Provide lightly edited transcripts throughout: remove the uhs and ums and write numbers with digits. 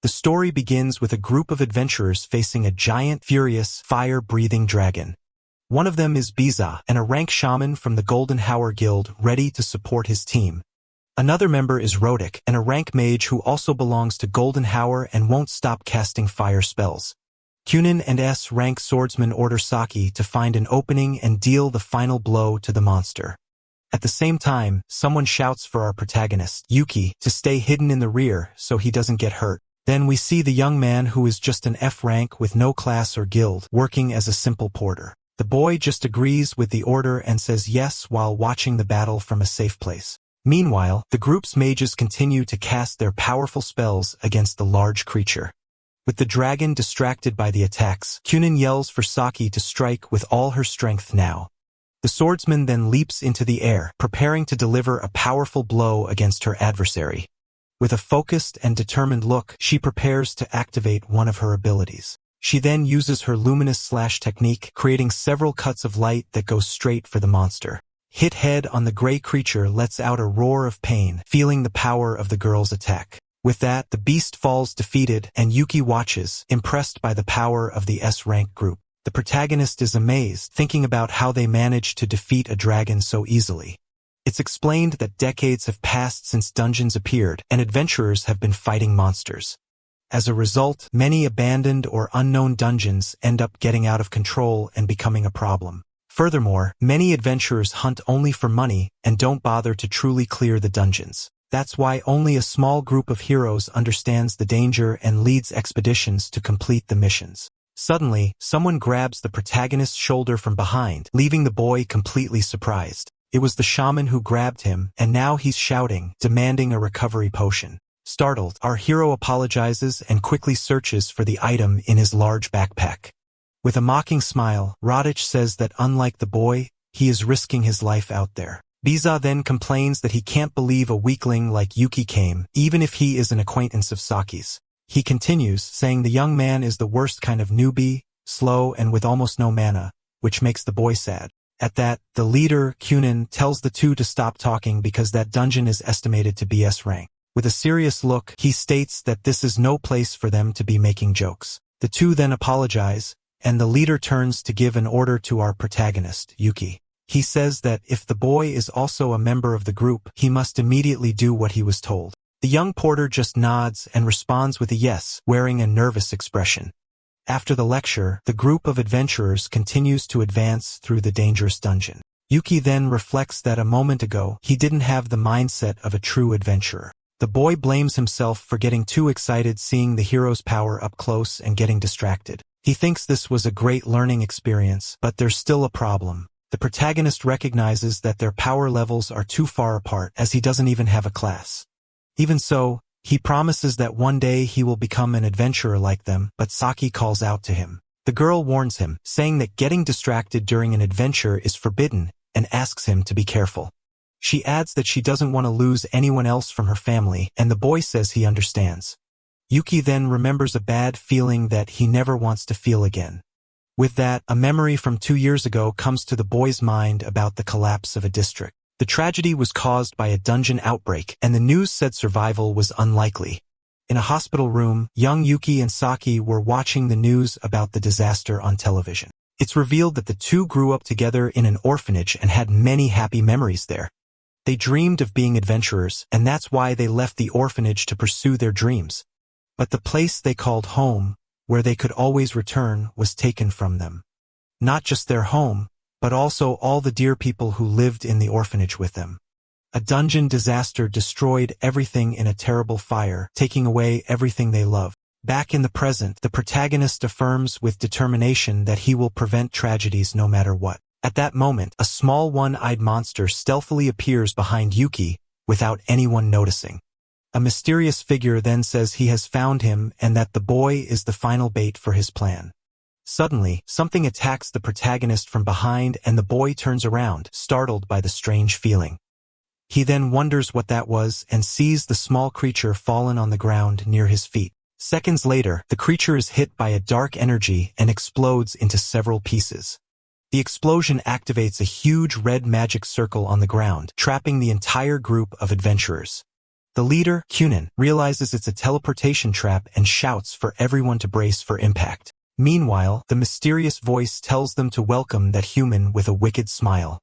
The story begins with a group of adventurers facing a giant, furious, fire-breathing dragon. One of them is Biza, a rank shaman from the Golden Hour Guild ready to support his team. Another member is Rodic, a rank mage who also belongs to Golden Hour and won't stop casting fire spells. Kunin and S-rank swordsman order Saki to find an opening and deal the final blow to the monster. At the same time, someone shouts for our protagonist, Yuki, to stay hidden in the rear so he doesn't get hurt. Then we see the young man who is just an F rank with no class or guild working as a simple porter. The boy just agrees with the order and says yes while watching the battle from a safe place. Meanwhile, the group's mages continue to cast their powerful spells against the large creature. With the dragon distracted by the attacks, Kunin yells for Saki to strike with all her strength now. The swordsman then leaps into the air, preparing to deliver a powerful blow against her adversary. With a focused and determined look, she prepares to activate one of her abilities. She then uses her luminous slash technique, creating several cuts of light that go straight for the monster. Hit head on the gray creature lets out a roar of pain, feeling the power of the girl's attack. With that, the beast falls defeated, and Yuki watches, impressed by the power of the S-rank group. The protagonist is amazed, thinking about how they managed to defeat a dragon so easily. It's explained that decades have passed since dungeons appeared, and adventurers have been fighting monsters. As a result, many abandoned or unknown dungeons end up getting out of control and becoming a problem. Furthermore, many adventurers hunt only for money and don't bother to truly clear the dungeons. That's why only a small group of heroes understands the danger and leads expeditions to complete the missions. Suddenly, someone grabs the protagonist's shoulder from behind, leaving the boy completely surprised. It was the shaman who grabbed him, and now he's shouting, demanding a recovery potion. Startled, our hero apologizes and quickly searches for the item in his large backpack. With a mocking smile, Rodic says that unlike the boy, he is risking his life out there. Biza then complains that he can't believe a weakling like Yuki came, even if he is an acquaintance of Saki's. He continues, saying the young man is the worst kind of newbie, slow and with almost no mana, which makes the boy sad. At that, the leader, Kunin, tells the two to stop talking because that dungeon is estimated to be S rank. With a serious look, he states that this is no place for them to be making jokes. The two then apologize, and the leader turns to give an order to our protagonist, Yuki. He says that if the boy is also a member of the group, he must immediately do what he was told. The young porter just nods and responds with a yes, wearing a nervous expression. After the lecture, the group of adventurers continues to advance through the dangerous dungeon. Yuki then reflects that a moment ago, he didn't have the mindset of a true adventurer. The boy blames himself for getting too excited seeing the hero's power up close and getting distracted. He thinks this was a great learning experience, but there's still a problem. The protagonist recognizes that their power levels are too far apart, as he doesn't even have a class. Even so, he promises that one day he will become an adventurer like them, but Saki calls out to him. The girl warns him, saying that getting distracted during an adventure is forbidden, and asks him to be careful. She adds that she doesn't want to lose anyone else from her family, and the boy says he understands. Yuki then remembers a bad feeling that he never wants to feel again. With that, a memory from 2 years ago comes to the boy's mind about the collapse of a district. The tragedy was caused by a dungeon outbreak, and the news said survival was unlikely. In a hospital room, young Yuki and Saki were watching the news about the disaster on television. It's revealed that the two grew up together in an orphanage and had many happy memories there. They dreamed of being adventurers, and that's why they left the orphanage to pursue their dreams. But the place they called home, where they could always return, was taken from them. Not just their home, but also all the dear people who lived in the orphanage with them. A dungeon disaster destroyed everything in a terrible fire, taking away everything they loved. Back in the present, the protagonist affirms with determination that he will prevent tragedies no matter what. At that moment, a small one-eyed monster stealthily appears behind Yuki, without anyone noticing. A mysterious figure then says he has found him and that the boy is the final bait for his plan. Suddenly, something attacks the protagonist from behind and the boy turns around, startled by the strange feeling. He then wonders what that was and sees the small creature fallen on the ground near his feet. Seconds later, the creature is hit by a dark energy and explodes into several pieces. The explosion activates a huge red magic circle on the ground, trapping the entire group of adventurers. The leader, Kunin, realizes it's a teleportation trap and shouts for everyone to brace for impact. Meanwhile, the mysterious voice tells them to welcome that human with a wicked smile.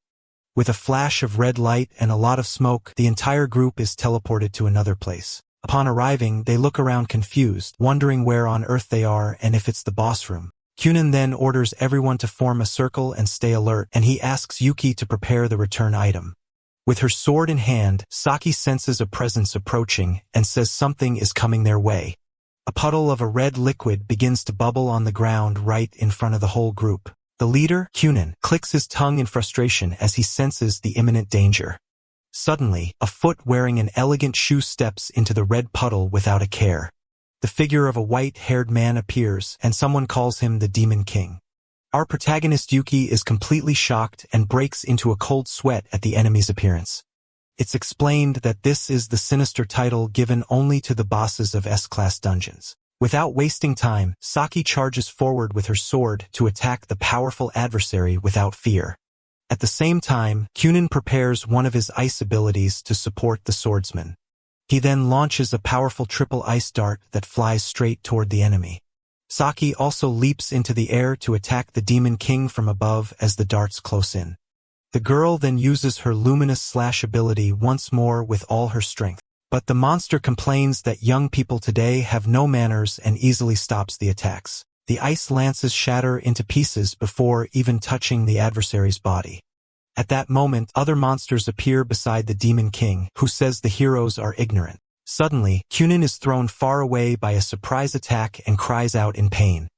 With a flash of red light and a lot of smoke, the entire group is teleported to another place. Upon arriving, they look around confused, wondering where on earth they are and if it's the boss room. Kunin then orders everyone to form a circle and stay alert, and he asks Yuki to prepare the return item. With her sword in hand, Saki senses a presence approaching and says something is coming their way. A puddle of a red liquid begins to bubble on the ground right in front of the whole group. The leader, Kunin, clicks his tongue in frustration as he senses the imminent danger. Suddenly, a foot wearing an elegant shoe steps into the red puddle without a care. The figure of a white-haired man appears, and someone calls him the Demon King. Our protagonist Yuki is completely shocked and breaks into a cold sweat at the enemy's appearance. It's explained that this is the sinister title given only to the bosses of S-class dungeons. Without wasting time, Saki charges forward with her sword to attack the powerful adversary without fear. At the same time, Kunin prepares one of his ice abilities to support the swordsman. He then launches a powerful triple ice dart that flies straight toward the enemy. Saki also leaps into the air to attack the Demon King from above as the darts close in. The girl then uses her luminous slash ability once more with all her strength. But the monster complains that young people today have no manners and easily stops the attacks. The ice lances shatter into pieces before even touching the adversary's body. At that moment, other monsters appear beside the Demon King, who says the heroes are ignorant. Suddenly, Kunin is thrown far away by a surprise attack and cries out in pain.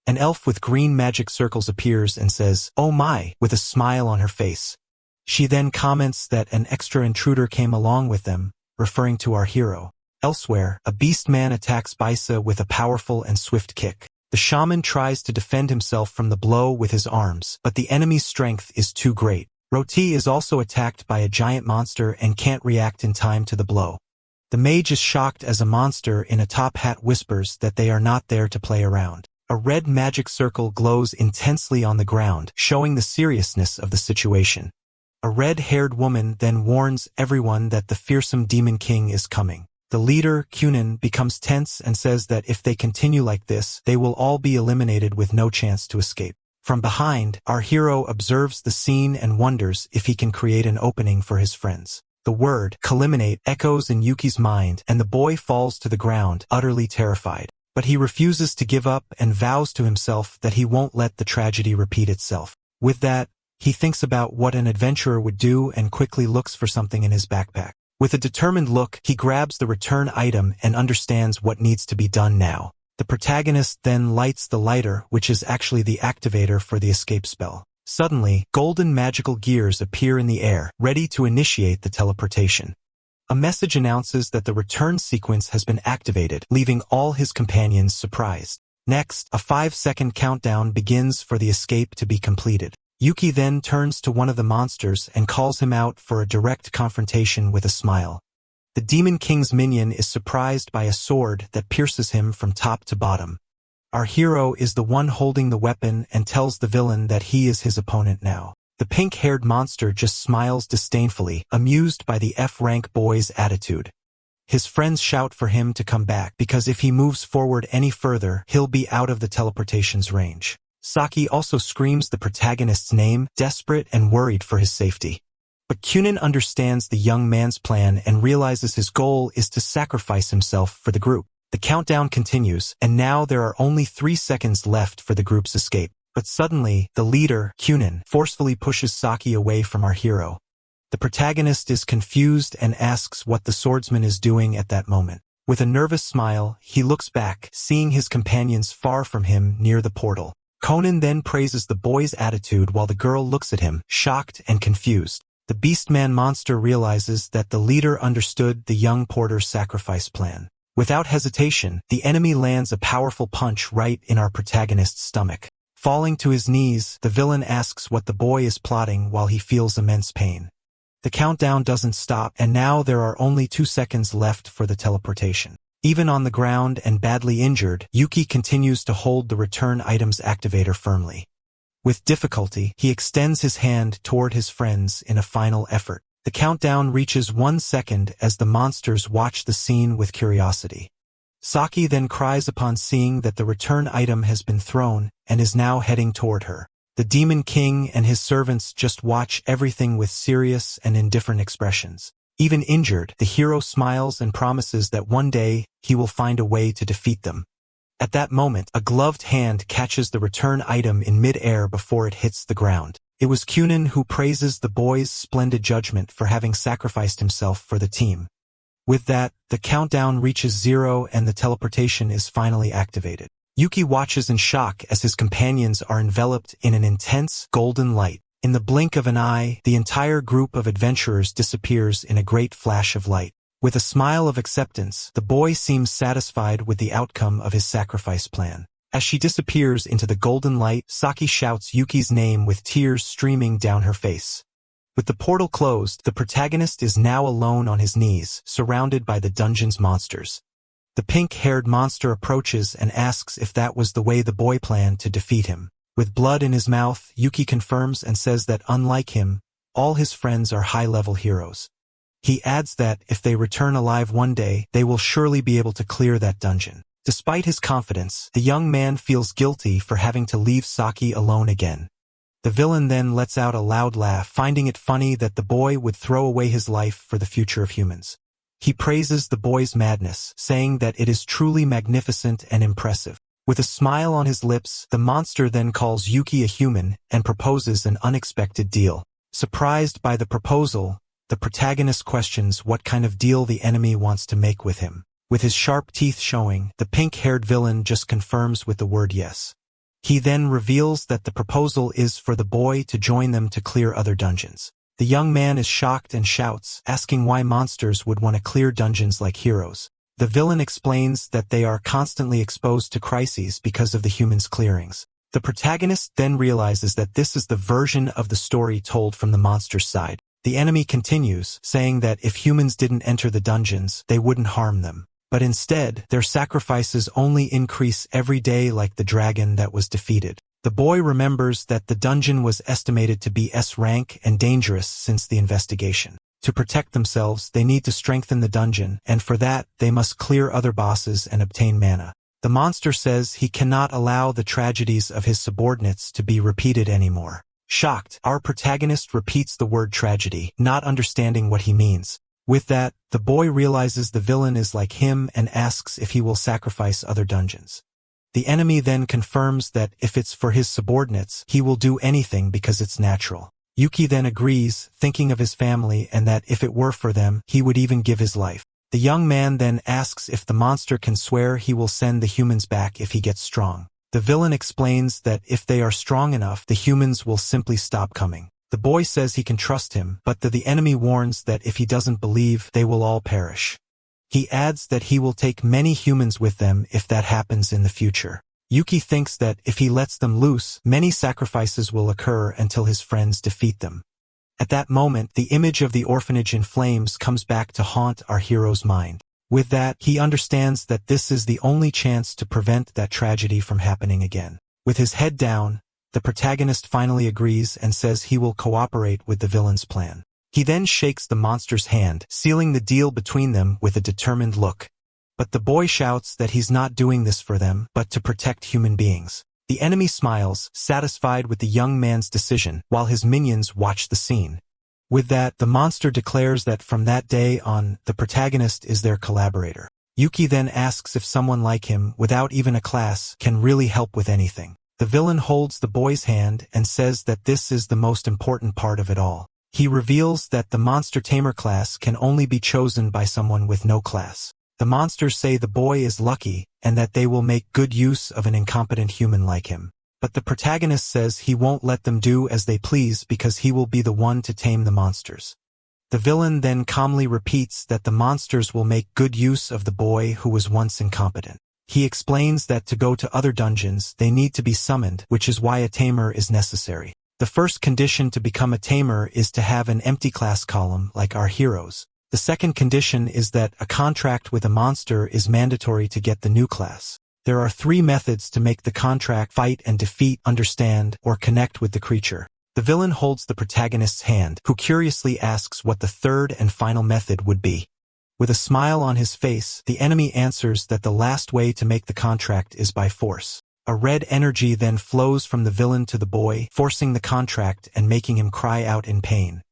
An elf with green magic circles appears and says, "Oh my," with a smile on her face. She then comments that an extra intruder came along with them, referring to our hero. Elsewhere, a beast man attacks Baisa with a powerful and swift kick. The shaman tries to defend himself from the blow with his arms, but the enemy's strength is too great. Roti is also attacked by a giant monster and can't react in time to the blow. The mage is shocked as a monster in a top hat whispers that they are not there to play around. A red magic circle glows intensely on the ground, showing the seriousness of the situation. A red-haired woman then warns everyone that the fearsome Demon King is coming. The leader, Kunin, becomes tense and says that if they continue like this, they will all be eliminated with no chance to escape. From behind, our hero observes the scene and wonders if he can create an opening for his friends. The word, "eliminate," echoes in Yuki's mind, and the boy falls to the ground, utterly terrified. But he refuses to give up and vows to himself that he won't let the tragedy repeat itself. With that, he thinks about what an adventurer would do and quickly looks for something in his backpack. With a determined look, he grabs the return item and understands what needs to be done now. The protagonist then lights the lighter, which is actually the activator for the escape spell. Suddenly, golden magical gears appear in the air, ready to initiate the teleportation. A message announces that the return sequence has been activated, leaving all his companions surprised. Next, a 5-second countdown begins for the escape to be completed. Yuki then turns to one of the monsters and calls him out for a direct confrontation with a smile. The Demon King's minion is surprised by a sword that pierces him from top to bottom. Our hero is the one holding the weapon and tells the villain that he is his opponent now. The pink-haired monster just smiles disdainfully, amused by the F-rank boy's attitude. His friends shout for him to come back because if he moves forward any further, he'll be out of the teleportation's range. Saki also screams the protagonist's name, desperate and worried for his safety. But Kunin understands the young man's plan and realizes his goal is to sacrifice himself for the group. The countdown continues, and now there are only 3 seconds left for the group's escape. But suddenly, the leader, Kunin, forcefully pushes Saki away from our hero. The protagonist is confused and asks what the swordsman is doing at that moment. With a nervous smile, he looks back, seeing his companions far from him near the portal. Conan then praises the boy's attitude while the girl looks at him, shocked and confused. The Beastman monster realizes that the leader understood the young porter's sacrifice plan. Without hesitation, the enemy lands a powerful punch right in our protagonist's stomach. Falling to his knees, the villain asks what the boy is plotting while he feels immense pain. The countdown doesn't stop, and now there are only 2 seconds left for the teleportation. Even on the ground and badly injured, Yuki continues to hold the return item's activator firmly. With difficulty, he extends his hand toward his friends in a final effort. The countdown reaches 1 second as the monsters watch the scene with curiosity. Saki then cries upon seeing that the return item has been thrown and is now heading toward her. The Demon King and his servants just watch everything with serious and indifferent expressions. Even injured, the hero smiles and promises that one day he will find a way to defeat them. At that moment, a gloved hand catches the return item in mid-air before it hits the ground. It was Kunin who praises the boy's splendid judgment for having sacrificed himself for the team. With that, the countdown reaches 0 and the teleportation is finally activated. Yuki watches in shock as his companions are enveloped in an intense, golden light. In the blink of an eye, the entire group of adventurers disappears in a great flash of light. With a smile of acceptance, the boy seems satisfied with the outcome of his sacrifice plan. As she disappears into the golden light, Saki shouts Yuki's name with tears streaming down her face. With the portal closed, the protagonist is now alone on his knees, surrounded by the dungeon's monsters. The pink-haired monster approaches and asks if that was the way the boy planned to defeat him. With blood in his mouth, Yuki confirms and says that unlike him, all his friends are high-level heroes. He adds that if they return alive one day, they will surely be able to clear that dungeon. Despite his confidence, the young man feels guilty for having to leave Saki alone again. The villain then lets out a loud laugh, finding it funny that the boy would throw away his life for the future of humans. He praises the boy's madness, saying that it is truly magnificent and impressive. With a smile on his lips, the monster then calls Yuki a human and proposes an unexpected deal. Surprised by the proposal, the protagonist questions what kind of deal the enemy wants to make with him. With his sharp teeth showing, the pink-haired villain just confirms with the word yes. He then reveals that the proposal is for the boy to join them to clear other dungeons. The young man is shocked and shouts, asking why monsters would want to clear dungeons like heroes. The villain explains that they are constantly exposed to crises because of the humans' clearings. The protagonist then realizes that this is the version of the story told from the monster's side. The enemy continues, saying that if humans didn't enter the dungeons, they wouldn't harm them. But instead, their sacrifices only increase every day like the dragon that was defeated. The boy remembers that the dungeon was estimated to be S rank and dangerous since the investigation. To protect themselves, they need to strengthen the dungeon, and for that, they must clear other bosses and obtain mana. The monster says he cannot allow the tragedies of his subordinates to be repeated anymore. Shocked, our protagonist repeats the word tragedy, not understanding what he means. With that, the boy realizes the villain is like him and asks if he will sacrifice other dungeons. The enemy then confirms that if it's for his subordinates, he will do anything because it's natural. Yuki then agrees, thinking of his family and that if it were for them, he would even give his life. The young man then asks if the monster can swear he will send the humans back if he gets strong. The villain explains that if they are strong enough, the humans will simply stop coming. The boy says he can trust him, but the enemy warns that if he doesn't believe, they will all perish. He adds that he will take many humans with them if that happens in the future. Yuki thinks that if he lets them loose, many sacrifices will occur until his friends defeat them. At that moment, the image of the orphanage in flames comes back to haunt our hero's mind. With that, he understands that this is the only chance to prevent that tragedy from happening again. With his head down, the protagonist finally agrees and says he will cooperate with the villain's plan. He then shakes the monster's hand, sealing the deal between them with a determined look. But the boy shouts that he's not doing this for them, but to protect human beings. The enemy smiles, satisfied with the young man's decision, while his minions watch the scene. With that, the monster declares that from that day on, the protagonist is their collaborator. Yuki then asks if someone like him, without even a class, can really help with anything. The villain holds the boy's hand and says that this is the most important part of it all. He reveals that the monster tamer class can only be chosen by someone with no class. The monsters say the boy is lucky and that they will make good use of an incompetent human like him. But the protagonist says he won't let them do as they please because he will be the one to tame the monsters. The villain then calmly repeats that the monsters will make good use of the boy who was once incompetent. He explains that to go to other dungeons, they need to be summoned, which is why a tamer is necessary. The first condition to become a tamer is to have an empty class column like our heroes. The second condition is that a contract with a monster is mandatory to get the new class. There are 3 methods to make the contract: fight and defeat, understand, or connect with the creature. The villain holds the protagonist's hand, who curiously asks what the third and final method would be. With a smile on his face, the enemy answers that the last way to make the contract is by force. A red energy then flows from the villain to the boy, forcing the contract and making him cry out in pain.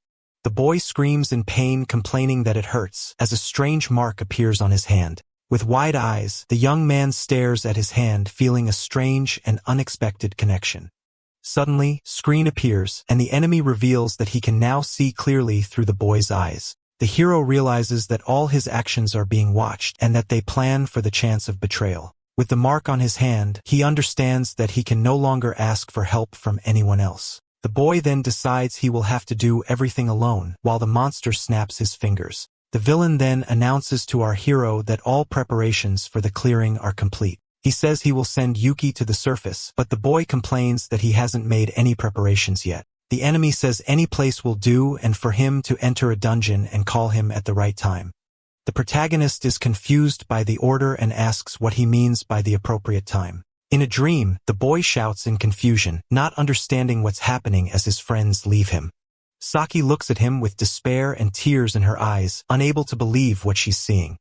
The boy screams in pain, complaining that it hurts, as a strange mark appears on his hand. With wide eyes, the young man stares at his hand, feeling a strange and unexpected connection. Suddenly, screen appears, and the enemy reveals that he can now see clearly through the boy's eyes. The hero realizes that all his actions are being watched and that they plan for the chance of betrayal. With the mark on his hand, he understands that he can no longer ask for help from anyone else. The boy then decides he will have to do everything alone, while the monster snaps his fingers. The villain then announces to our hero that all preparations for the clearing are complete. He says he will send Yuki to the surface, but the boy complains that he hasn't made any preparations yet. The enemy says any place will do and for him to enter a dungeon and call him at the right time. The protagonist is confused by the order and asks what he means by the appropriate time. In a dream, the boy shouts in confusion, not understanding what's happening as his friends leave him. Saki looks at him with despair and tears in her eyes, unable to believe what she's seeing.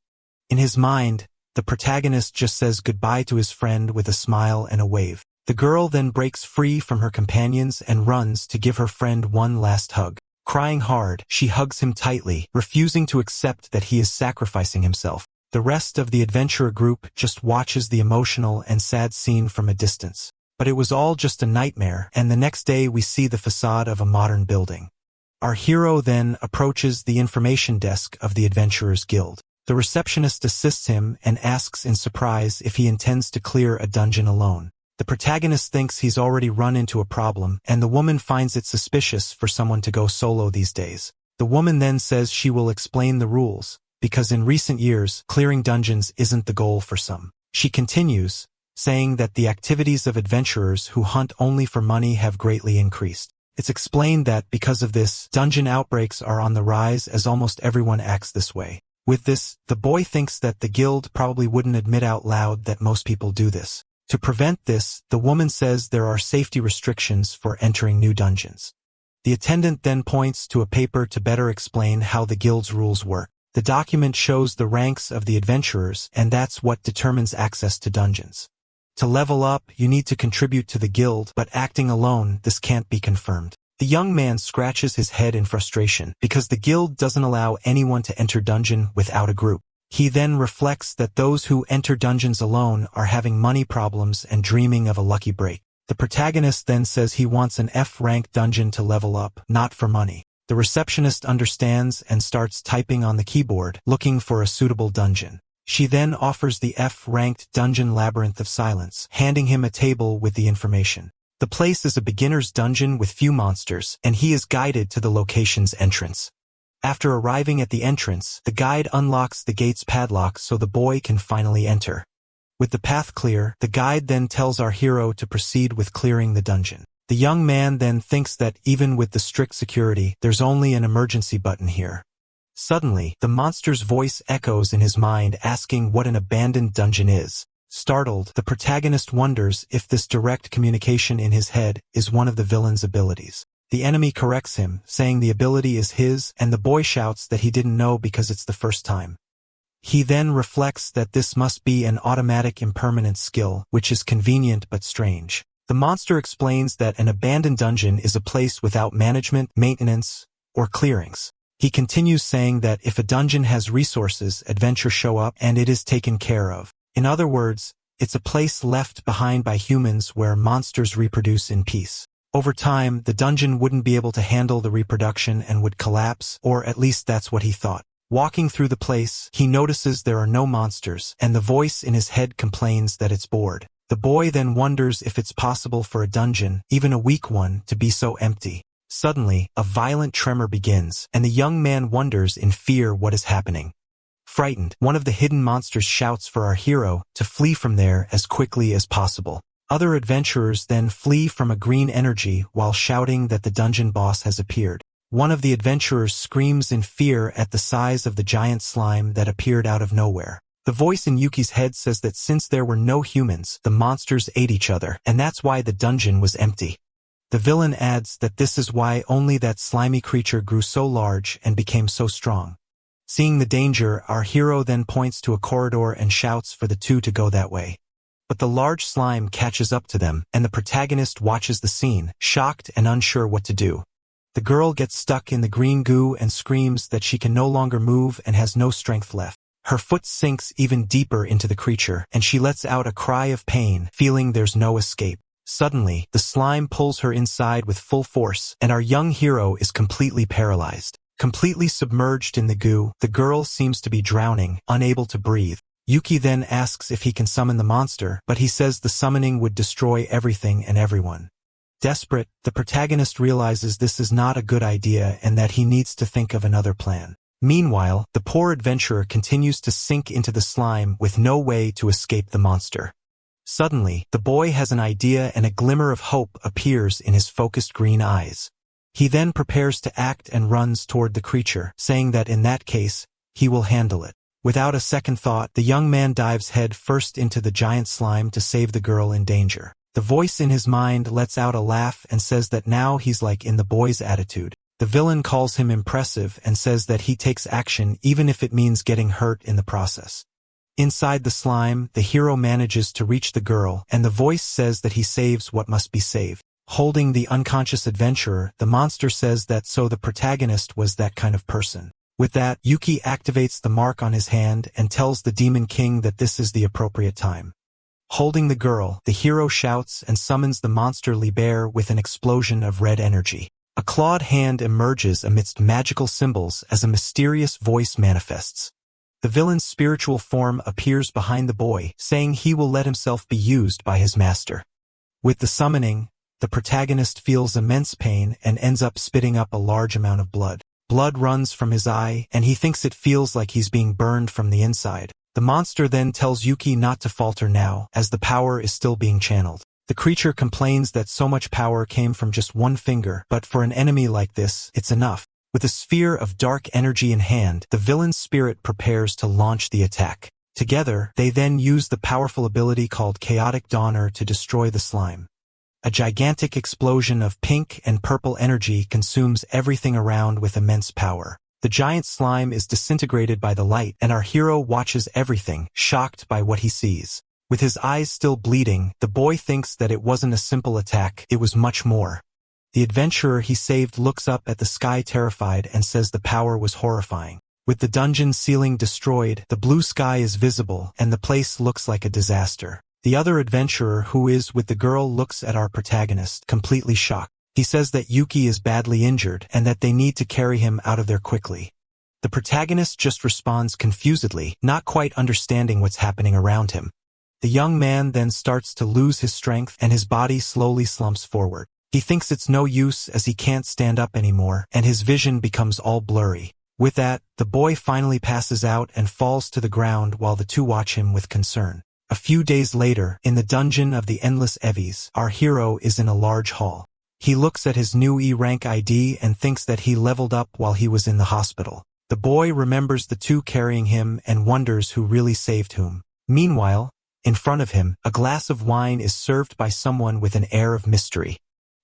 In his mind, the protagonist just says goodbye to his friend with a smile and a wave. The girl then breaks free from her companions and runs to give her friend one last hug. Crying hard, she hugs him tightly, refusing to accept that he is sacrificing himself. The rest of the adventurer group just watches the emotional and sad scene from a distance. But it was all just a nightmare, and the next day we see the facade of a modern building. Our hero then approaches the information desk of the Adventurers Guild. The receptionist assists him and asks in surprise if he intends to clear a dungeon alone. The protagonist thinks he's already run into a problem, and the woman finds it suspicious for someone to go solo these days. The woman then says she will explain the rules, because in recent years, clearing dungeons isn't the goal for some. She continues, saying that the activities of adventurers who hunt only for money have greatly increased. It's explained that, because of this, dungeon outbreaks are on the rise as almost everyone acts this way. With this, the boy thinks that the guild probably wouldn't admit out loud that most people do this. To prevent this, the woman says there are safety restrictions for entering new dungeons. The attendant then points to a paper to better explain how the guild's rules work. The document shows the ranks of the adventurers, and that's what determines access to dungeons. To level up, you need to contribute to the guild, but acting alone, this can't be confirmed. The young man scratches his head in frustration because the guild doesn't allow anyone to enter dungeon without a group. He then reflects that those who enter dungeons alone are having money problems and dreaming of a lucky break. The protagonist then says he wants an F-ranked dungeon to level up, not for money. The receptionist understands and starts typing on the keyboard, looking for a suitable dungeon. She then offers the F-ranked dungeon Labyrinth of Silence, handing him a table with the information. The place is a beginner's dungeon with few monsters, and he is guided to the location's entrance. After arriving at the entrance, the guide unlocks the gate's padlock so the boy can finally enter. With the path clear, the guide then tells our hero to proceed with clearing the dungeon. The young man then thinks that even with the strict security, there's only an emergency button here. Suddenly, the monster's voice echoes in his mind, asking what an abandoned dungeon is. Startled, the protagonist wonders if this direct communication in his head is one of the villain's abilities. The enemy corrects him, saying the ability is his, and the boy shouts that he didn't know because it's the first time. He then reflects that this must be an automatic impermanent skill, which is convenient but strange. The monster explains that an abandoned dungeon is a place without management, maintenance, or clearings. He continues saying that if a dungeon has resources, adventure show up and it is taken care of. In other words, it's a place left behind by humans where monsters reproduce in peace. Over time, the dungeon wouldn't be able to handle the reproduction and would collapse, or at least that's what he thought. Walking through the place, he notices there are no monsters, and the voice in his head complains that it's bored. The boy then wonders if it's possible for a dungeon, even a weak one, to be so empty. Suddenly, a violent tremor begins, and the young man wonders in fear what is happening. Frightened, one of the hidden monsters shouts for our hero to flee from there as quickly as possible. Other adventurers then flee from a green energy while shouting that the dungeon boss has appeared. One of the adventurers screams in fear at the size of the giant slime that appeared out of nowhere. The voice in Yuki's head says that since there were no humans, the monsters ate each other, and that's why the dungeon was empty. The villain adds that this is why only that slimy creature grew so large and became so strong. Seeing the danger, our hero then points to a corridor and shouts for the two to go that way. But the large slime catches up to them, and the protagonist watches the scene, shocked and unsure what to do. The girl gets stuck in the green goo and screams that she can no longer move and has no strength left. Her foot sinks even deeper into the creature, and she lets out a cry of pain, feeling there's no escape. Suddenly, the slime pulls her inside with full force, and our young hero is completely paralyzed. Completely submerged in the goo, the girl seems to be drowning, unable to breathe. Yuki then asks if he can summon the monster, but he says the summoning would destroy everything and everyone. Desperate, the protagonist realizes this is not a good idea and that he needs to think of another plan. Meanwhile, the poor adventurer continues to sink into the slime with no way to escape the monster. Suddenly, the boy has an idea and a glimmer of hope appears in his focused green eyes. He then prepares to act and runs toward the creature, saying that in that case, he will handle it. Without a second thought, the young man dives head first into the giant slime to save the girl in danger. The voice in his mind lets out a laugh and says that now he's like in the boy's attitude. The villain calls him impressive and says that he takes action even if it means getting hurt in the process. Inside the slime, the hero manages to reach the girl, and the voice says that he saves what must be saved. Holding the unconscious adventurer, the monster says that so the protagonist was that kind of person. With that, Yuki activates the mark on his hand and tells the Demon King that this is the appropriate time. Holding the girl, the hero shouts and summons the monster Liber with an explosion of red energy. A clawed hand emerges amidst magical symbols as a mysterious voice manifests. The villain's spiritual form appears behind the boy, saying he will let himself be used by his master. With the summoning, the protagonist feels immense pain and ends up spitting up a large amount of blood. Blood runs from his eye, and he thinks it feels like he's being burned from the inside. The monster then tells Yuki not to falter now, as the power is still being channeled. The creature complains that so much power came from just one finger, but for an enemy like this, it's enough. With a sphere of dark energy in hand, the villain's spirit prepares to launch the attack. Together, they then use the powerful ability called Chaotic Dawner to destroy the slime. A gigantic explosion of pink and purple energy consumes everything around with immense power. The giant slime is disintegrated by the light, and our hero watches everything, shocked by what he sees. With his eyes still bleeding, the boy thinks that it wasn't a simple attack, it was much more. The adventurer he saved looks up at the sky terrified and says the power was horrifying. With the dungeon ceiling destroyed, the blue sky is visible, and the place looks like a disaster. The other adventurer who is with the girl looks at our protagonist, completely shocked. He says that Yuki is badly injured and that they need to carry him out of there quickly. The protagonist just responds confusedly, not quite understanding what's happening around him. The young man then starts to lose his strength and his body slowly slumps forward. He thinks it's no use as he can't stand up anymore, and his vision becomes all blurry. With that, the boy finally passes out and falls to the ground while the two watch him with concern. A few days later, in the dungeon of the Endless Evies, our hero is in a large hall. He looks at his new E-rank ID and thinks that he leveled up while he was in the hospital. The boy remembers the two carrying him and wonders who really saved whom. Meanwhile, in front of him, a glass of wine is served by someone with an air of mystery.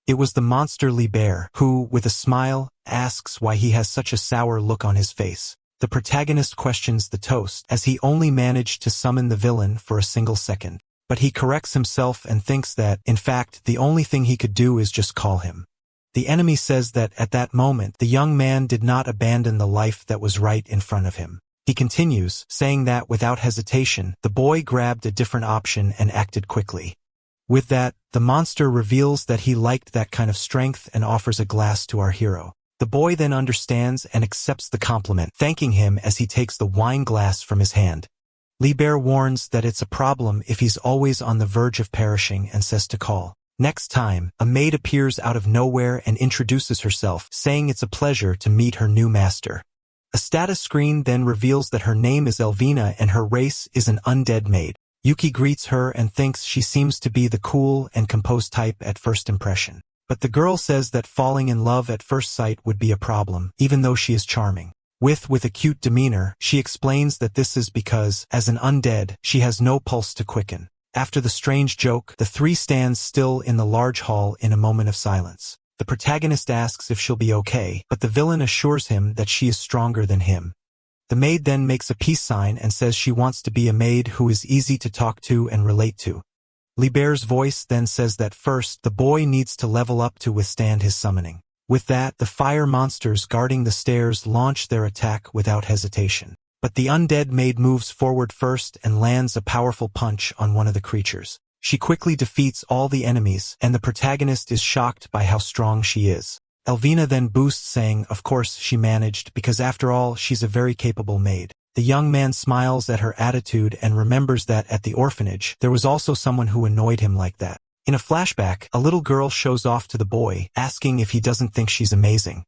It was the monster Liber, who, with a smile, asks why he has such a sour look on his face. The protagonist questions the toast, as he only managed to summon the villain for a single second. But he corrects himself and thinks that, in fact, the only thing he could do is just call him. The enemy says that, at that moment, the young man did not abandon the life that was right in front of him. He continues, saying that, without hesitation, the boy grabbed a different option and acted quickly. With that, the monster reveals that he liked that kind of strength and offers a glass to our hero. The boy then understands and accepts the compliment, thanking him as he takes the wine glass from his hand. Liber warns that it's a problem if he's always on the verge of perishing and says to call. Next time, a maid appears out of nowhere and introduces herself, saying it's a pleasure to meet her new master. A status screen then reveals that her name is Elvina and her race is an undead maid. Yuki greets her and thinks she seems to be the cool and composed type at first impression. But the girl says that falling in love at first sight would be a problem, even though she is charming. With a cute demeanor, she explains that this is because, as an undead, she has no pulse to quicken. After the strange joke, the three stand still in the large hall in a moment of silence. The protagonist asks if she'll be okay, but the villain assures him that she is stronger than him. The maid then makes a peace sign and says she wants to be a maid who is easy to talk to and relate to. Libert's voice then says that first, the boy needs to level up to withstand his summoning. With that, the fire monsters guarding the stairs launch their attack without hesitation. But the undead maid moves forward first and lands a powerful punch on one of the creatures. She quickly defeats all the enemies, and the protagonist is shocked by how strong she is. Elvina then boosts, saying, of course she managed, because after all, she's a very capable maid. The young man smiles at her attitude and remembers that at the orphanage, there was also someone who annoyed him like that. In a flashback, a little girl shows off to the boy, asking if he doesn't think she's amazing.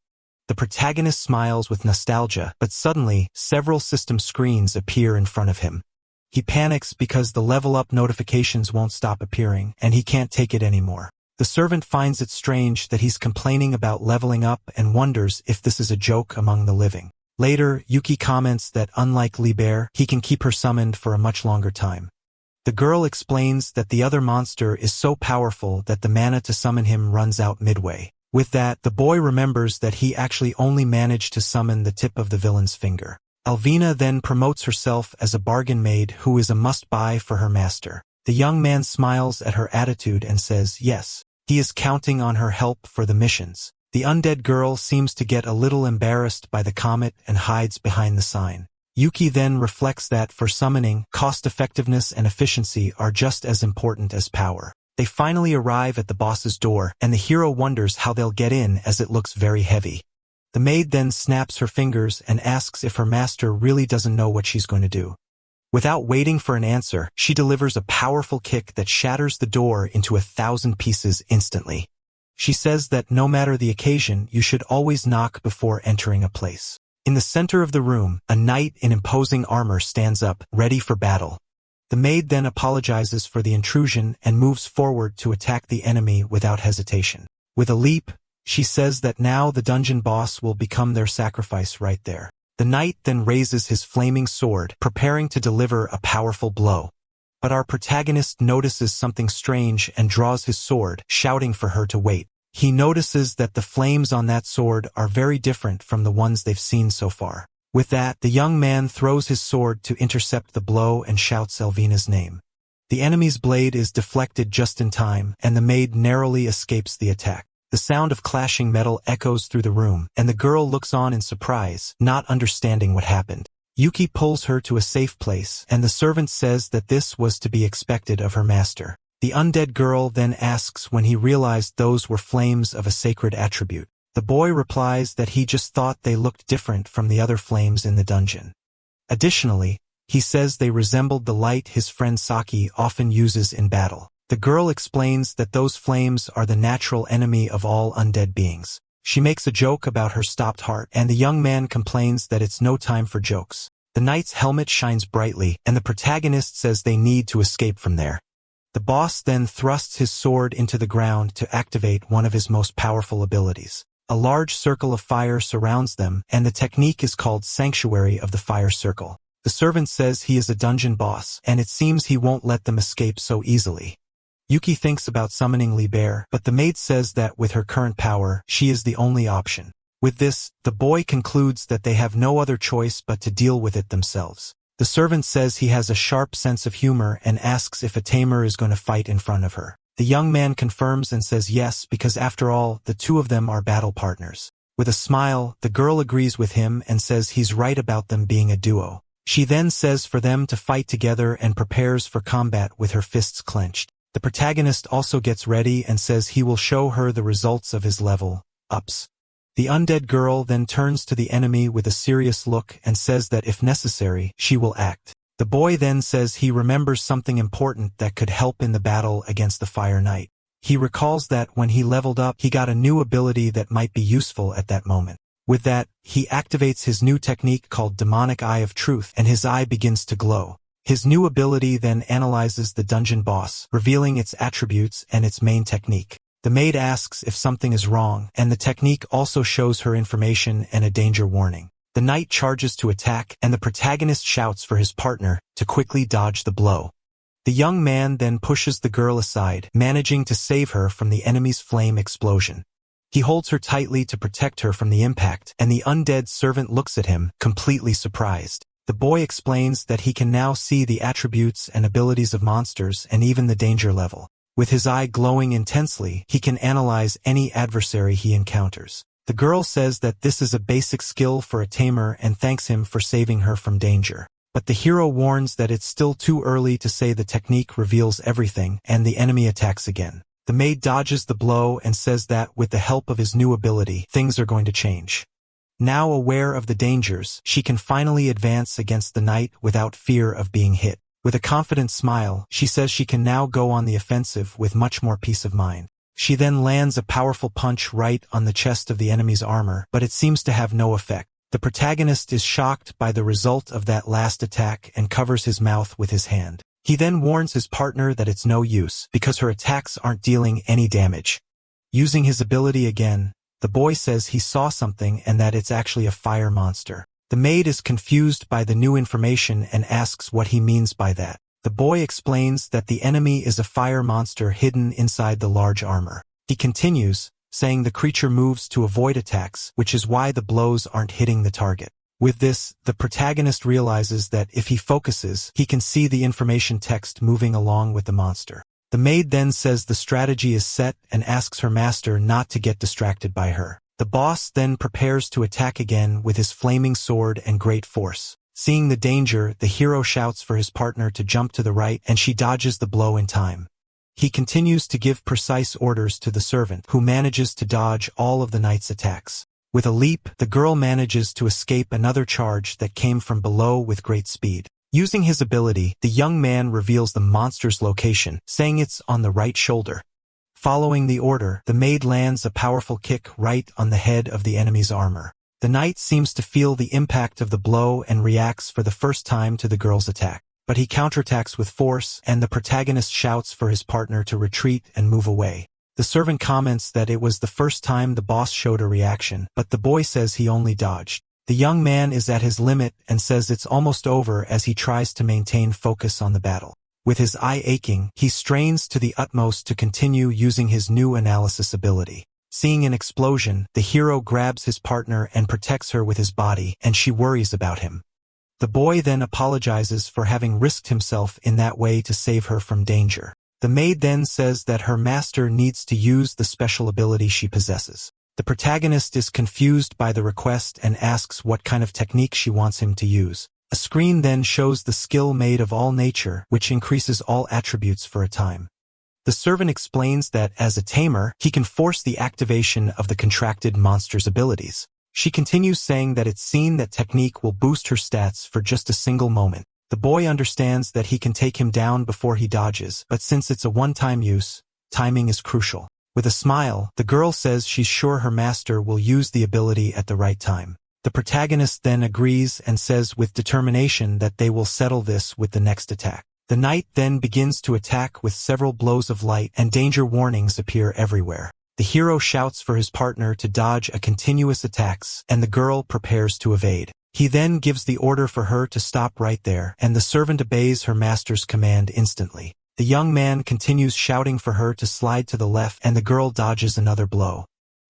The protagonist smiles with nostalgia, but suddenly, several system screens appear in front of him. He panics because the level-up notifications won't stop appearing, and he can't take it anymore. The servant finds it strange that he's complaining about leveling up and wonders if this is a joke among the living. Later, Yuki comments that unlike Libert, he can keep her summoned for a much longer time. The girl explains that the other monster is so powerful that the mana to summon him runs out midway. With that, the boy remembers that he actually only managed to summon the tip of the villain's finger. Elvina then promotes herself as a bargain maid who is a must-buy for her master. The young man smiles at her attitude and says yes. He is counting on her help for the missions. The undead girl seems to get a little embarrassed by the comet and hides behind the sign. Yuki then reflects that for summoning, cost-effectiveness and efficiency are just as important as power. They finally arrive at the boss's door, and the hero wonders how they'll get in as it looks very heavy. The maid then snaps her fingers and asks if her master really doesn't know what she's going to do. Without waiting for an answer, she delivers a powerful kick that shatters the door into 1,000 pieces instantly. She says that no matter the occasion, you should always knock before entering a place. In the center of the room, a knight in imposing armor stands up, ready for battle. The maid then apologizes for the intrusion and moves forward to attack the enemy without hesitation. With a leap, she says that now the dungeon boss will become their sacrifice right there. The knight then raises his flaming sword, preparing to deliver a powerful blow. But our protagonist notices something strange and draws his sword, shouting for her to wait. He notices that the flames on that sword are very different from the ones they've seen so far. With that, the young man throws his sword to intercept the blow and shouts Elvina's name. The enemy's blade is deflected just in time, and the maid narrowly escapes the attack. The sound of clashing metal echoes through the room, and the girl looks on in surprise, not understanding what happened. Yuki pulls her to a safe place, and the servant says that this was to be expected of her master. The undead girl then asks when he realized those were flames of a sacred attribute. The boy replies that he just thought they looked different from the other flames in the dungeon. Additionally, he says they resembled the light his friend Saki often uses in battle. The girl explains that those flames are the natural enemy of all undead beings. She makes a joke about her stopped heart, and the young man complains that it's no time for jokes. The knight's helmet shines brightly, and the protagonist says they need to escape from there. The boss then thrusts his sword into the ground to activate one of his most powerful abilities. A large circle of fire surrounds them, and the technique is called Sanctuary of the Fire Circle. The servant says he is a dungeon boss, and it seems he won't let them escape so easily. Yuki thinks about summoning Libert, but the maid says that with her current power, she is the only option. With this, the boy concludes that they have no other choice but to deal with it themselves. The servant says he has a sharp sense of humor and asks if a tamer is going to fight in front of her. The young man confirms and says yes because after all, the two of them are battle partners. With a smile, the girl agrees with him and says he's right about them being a duo. She then says for them to fight together and prepares for combat with her fists clenched. The protagonist also gets ready and says he will show her the results of his level ups. The undead girl then turns to the enemy with a serious look and says that if necessary, she will act. The boy then says he remembers something important that could help in the battle against the Fire Knight. He recalls that when he leveled up, he got a new ability that might be useful at that moment. With that, he activates his new technique called Demonic Eye of Truth, and his eye begins to glow. His new ability then analyzes the dungeon boss, revealing its attributes and its main technique. The maid asks if something is wrong, and the technique also shows her information and a danger warning. The knight charges to attack, and the protagonist shouts for his partner to quickly dodge the blow. The young man then pushes the girl aside, managing to save her from the enemy's flame explosion. He holds her tightly to protect her from the impact, and the undead servant looks at him, completely surprised. The boy explains that he can now see the attributes and abilities of monsters and even the danger level. With his eye glowing intensely, he can analyze any adversary he encounters. The girl says that this is a basic skill for a tamer and thanks him for saving her from danger. But the hero warns that it's still too early to say the technique reveals everything, and the enemy attacks again. The maid dodges the blow and says that with the help of his new ability, things are going to change. Now aware of the dangers, she can finally advance against the knight without fear of being hit. With a confident smile, she says she can now go on the offensive with much more peace of mind. She then lands a powerful punch right on the chest of the enemy's armor, but it seems to have no effect. The protagonist is shocked by the result of that last attack and covers his mouth with his hand. He then warns his partner that it's no use, because her attacks aren't dealing any damage. Using his ability again, the boy says he saw something and that it's actually a fire monster. The maid is confused by the new information and asks what he means by that. The boy explains that the enemy is a fire monster hidden inside the large armor. He continues, saying the creature moves to avoid attacks, which is why the blows aren't hitting the target. With this, the protagonist realizes that if he focuses, he can see the information text moving along with the monster. The maid then says the strategy is set and asks her master not to get distracted by her. The boss then prepares to attack again with his flaming sword and great force. Seeing the danger, the hero shouts for his partner to jump to the right, and she dodges the blow in time. He continues to give precise orders to the servant, who manages to dodge all of the knight's attacks. With a leap, the girl manages to escape another charge that came from below with great speed. Using his ability, the young man reveals the monster's location, saying it's on the right shoulder. Following the order, the maid lands a powerful kick right on the head of the enemy's armor. The knight seems to feel the impact of the blow and reacts for the first time to the girl's attack. But he counterattacks with force, and the protagonist shouts for his partner to retreat and move away. The servant comments that it was the first time the boss showed a reaction, but the boy says he only dodged. The young man is at his limit and says it's almost over as he tries to maintain focus on the battle. With his eye aching, he strains to the utmost to continue using his new analysis ability. Seeing an explosion, the hero grabs his partner and protects her with his body, and she worries about him. The boy then apologizes for having risked himself in that way to save her from danger. The maid then says that her master needs to use the special ability she possesses. The protagonist is confused by the request and asks what kind of technique she wants him to use. A screen then shows the skill made of all nature, which increases all attributes for a time. The servant explains that as a tamer, he can force the activation of the contracted monster's abilities. She continues saying that it's seen that technique will boost her stats for just a single moment. The boy understands that he can take him down before he dodges, but since it's a one-time use, timing is crucial. With a smile, the girl says she's sure her master will use the ability at the right time. The protagonist then agrees and says with determination that they will settle this with the next attack. The knight then begins to attack with several blows of light, and danger warnings appear everywhere. The hero shouts for his partner to dodge a continuous attacks, and the girl prepares to evade. He then gives the order for her to stop right there, and the servant obeys her master's command instantly. The young man continues shouting for her to slide to the left, and the girl dodges another blow.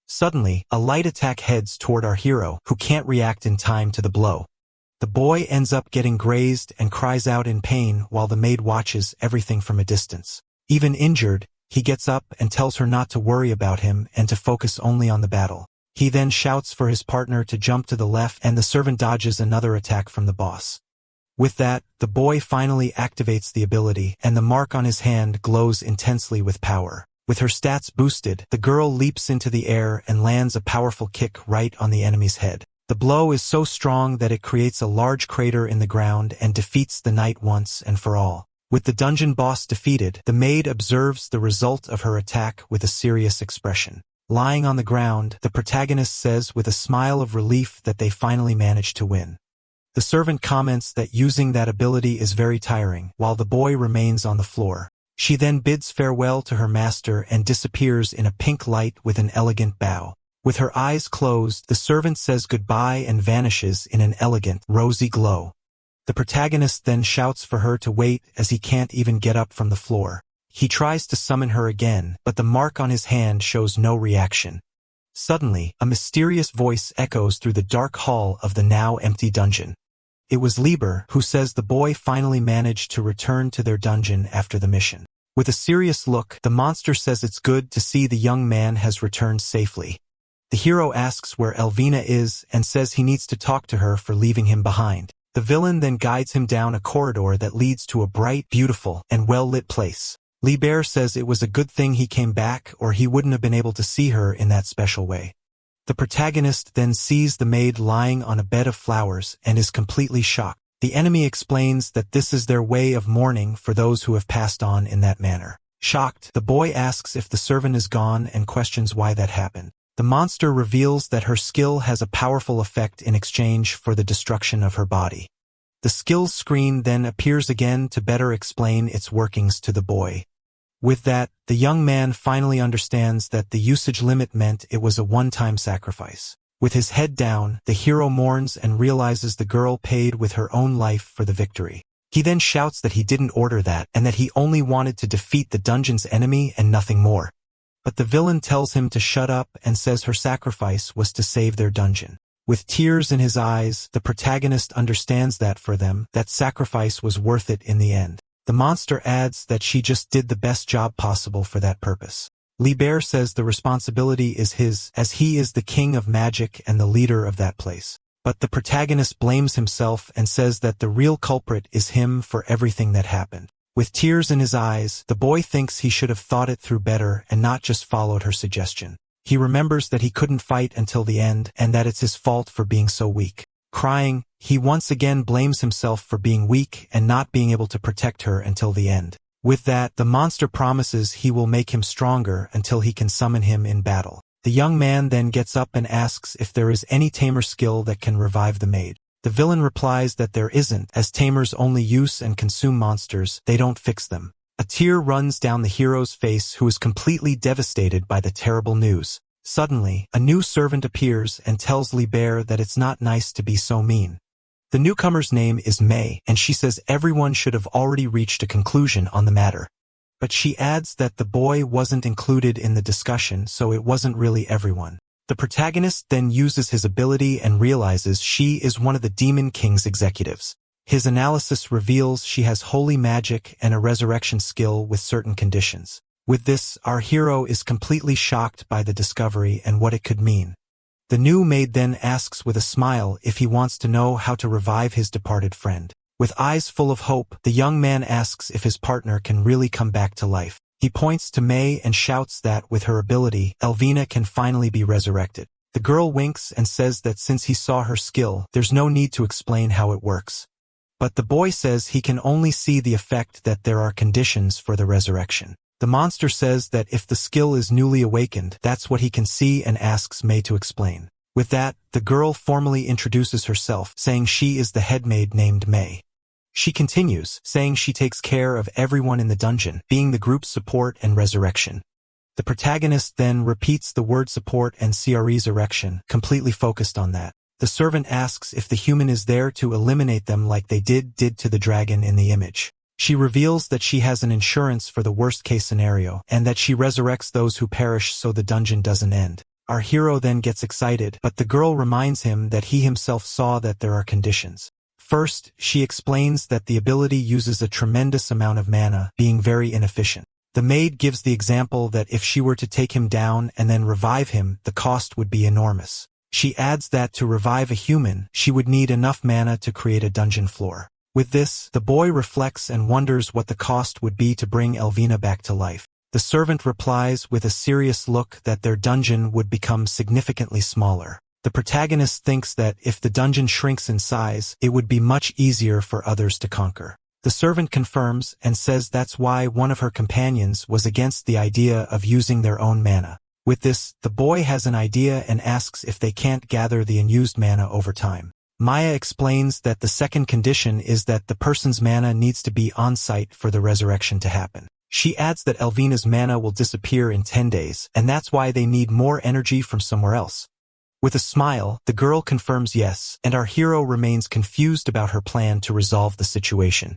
Suddenly, a light attack heads toward our hero, who can't react in time to the blow. The boy ends up getting grazed and cries out in pain while the maid watches everything from a distance. Even injured, he gets up and tells her not to worry about him and to focus only on the battle. He then shouts for his partner to jump to the left, and the servant dodges another attack from the boss. With that, the boy finally activates the ability, and the mark on his hand glows intensely with power. With her stats boosted, the girl leaps into the air and lands a powerful kick right on the enemy's head. The blow is so strong that it creates a large crater in the ground and defeats the knight once and for all. With the dungeon boss defeated, the maid observes the result of her attack with a serious expression. Lying on the ground, the protagonist says with a smile of relief that they finally managed to win. The servant comments that using that ability is very tiring, while the boy remains on the floor. She then bids farewell to her master and disappears in a pink light with an elegant bow. With her eyes closed, the servant says goodbye and vanishes in an elegant, rosy glow. The protagonist then shouts for her to wait as he can't even get up from the floor. He tries to summon her again, but the mark on his hand shows no reaction. Suddenly, a mysterious voice echoes through the dark hall of the now empty dungeon. It was Lieber, who says the boy finally managed to return to their dungeon after the mission. With a serious look, the monster says it's good to see the young man has returned safely. The hero asks where Elvina is and says he needs to talk to her for leaving him behind. The villain then guides him down a corridor that leads to a bright, beautiful, and well-lit place. Lieber says it was a good thing he came back or he wouldn't have been able to see her in that special way. The protagonist then sees the maid lying on a bed of flowers and is completely shocked. The enemy explains that this is their way of mourning for those who have passed on in that manner. Shocked, the boy asks if the servant is gone and questions why that happened. The monster reveals that her skill has a powerful effect in exchange for the destruction of her body. The skills screen then appears again to better explain its workings to the boy. With that, the young man finally understands that the usage limit meant it was a one-time sacrifice. With his head down, the hero mourns and realizes the girl paid with her own life for the victory. He then shouts that he didn't order that and that he only wanted to defeat the dungeon's enemy and nothing more. But the villain tells him to shut up and says her sacrifice was to save their dungeon. With tears in his eyes, the protagonist understands that for them, that sacrifice was worth it in the end. The monster adds that she just did the best job possible for that purpose. Lieber says the responsibility is his, as he is the king of magic and the leader of that place. But the protagonist blames himself and says that the real culprit is him for everything that happened. With tears in his eyes, the boy thinks he should have thought it through better and not just followed her suggestion. He remembers that he couldn't fight until the end and that it's his fault for being so weak. Crying, he once again blames himself for being weak and not being able to protect her until the end. With that, the monster promises he will make him stronger until he can summon him in battle. The young man then gets up and asks if there is any tamer skill that can revive the maid. The villain replies that there isn't, as tamers only use and consume monsters, they don't fix them. A tear runs down the hero's face, who is completely devastated by the terrible news. Suddenly, a new servant appears and tells Lieber that it's not nice to be so mean. The newcomer's name is May, and she says everyone should have already reached a conclusion on the matter. But she adds that the boy wasn't included in the discussion, so it wasn't really everyone. The protagonist then uses his ability and realizes she is one of the Demon King's executives. His analysis reveals she has holy magic and a resurrection skill with certain conditions. With this, our hero is completely shocked by the discovery and what it could mean. The new maid then asks with a smile if he wants to know how to revive his departed friend. With eyes full of hope, the young man asks if his partner can really come back to life. He points to May and shouts that, with her ability, Elvina can finally be resurrected. The girl winks and says that since he saw her skill, there's no need to explain how it works. But the boy says he can only see the effect, that there are conditions for the resurrection. The monster says that if the skill is newly awakened, that's what he can see, and asks May to explain. With that, the girl formally introduces herself, saying she is the head maid named May. She continues, saying she takes care of everyone in the dungeon, being the group's support and resurrection. The protagonist then repeats the word support and resurrection, completely focused on that. The servant asks if the human is there to eliminate them like they did to the dragon in the image. She reveals that she has an insurance for the worst-case scenario, and that she resurrects those who perish so the dungeon doesn't end. Our hero then gets excited, but the girl reminds him that he himself saw that there are conditions. First, she explains that the ability uses a tremendous amount of mana, being very inefficient. The maid gives the example that if she were to take him down and then revive him, the cost would be enormous. She adds that to revive a human, she would need enough mana to create a dungeon floor. With this, the boy reflects and wonders what the cost would be to bring Elvina back to life. The servant replies with a serious look that their dungeon would become significantly smaller. The protagonist thinks that if the dungeon shrinks in size, it would be much easier for others to conquer. The servant confirms and says that's why one of her companions was against the idea of using their own mana. With this, the boy has an idea and asks if they can't gather the unused mana over time. Maya explains that the second condition is that the person's mana needs to be on-site for the resurrection to happen. She adds that Elvina's mana will disappear in 10 days, and that's why they need more energy from somewhere else. With a smile, the girl confirms yes, and our hero remains confused about her plan to resolve the situation.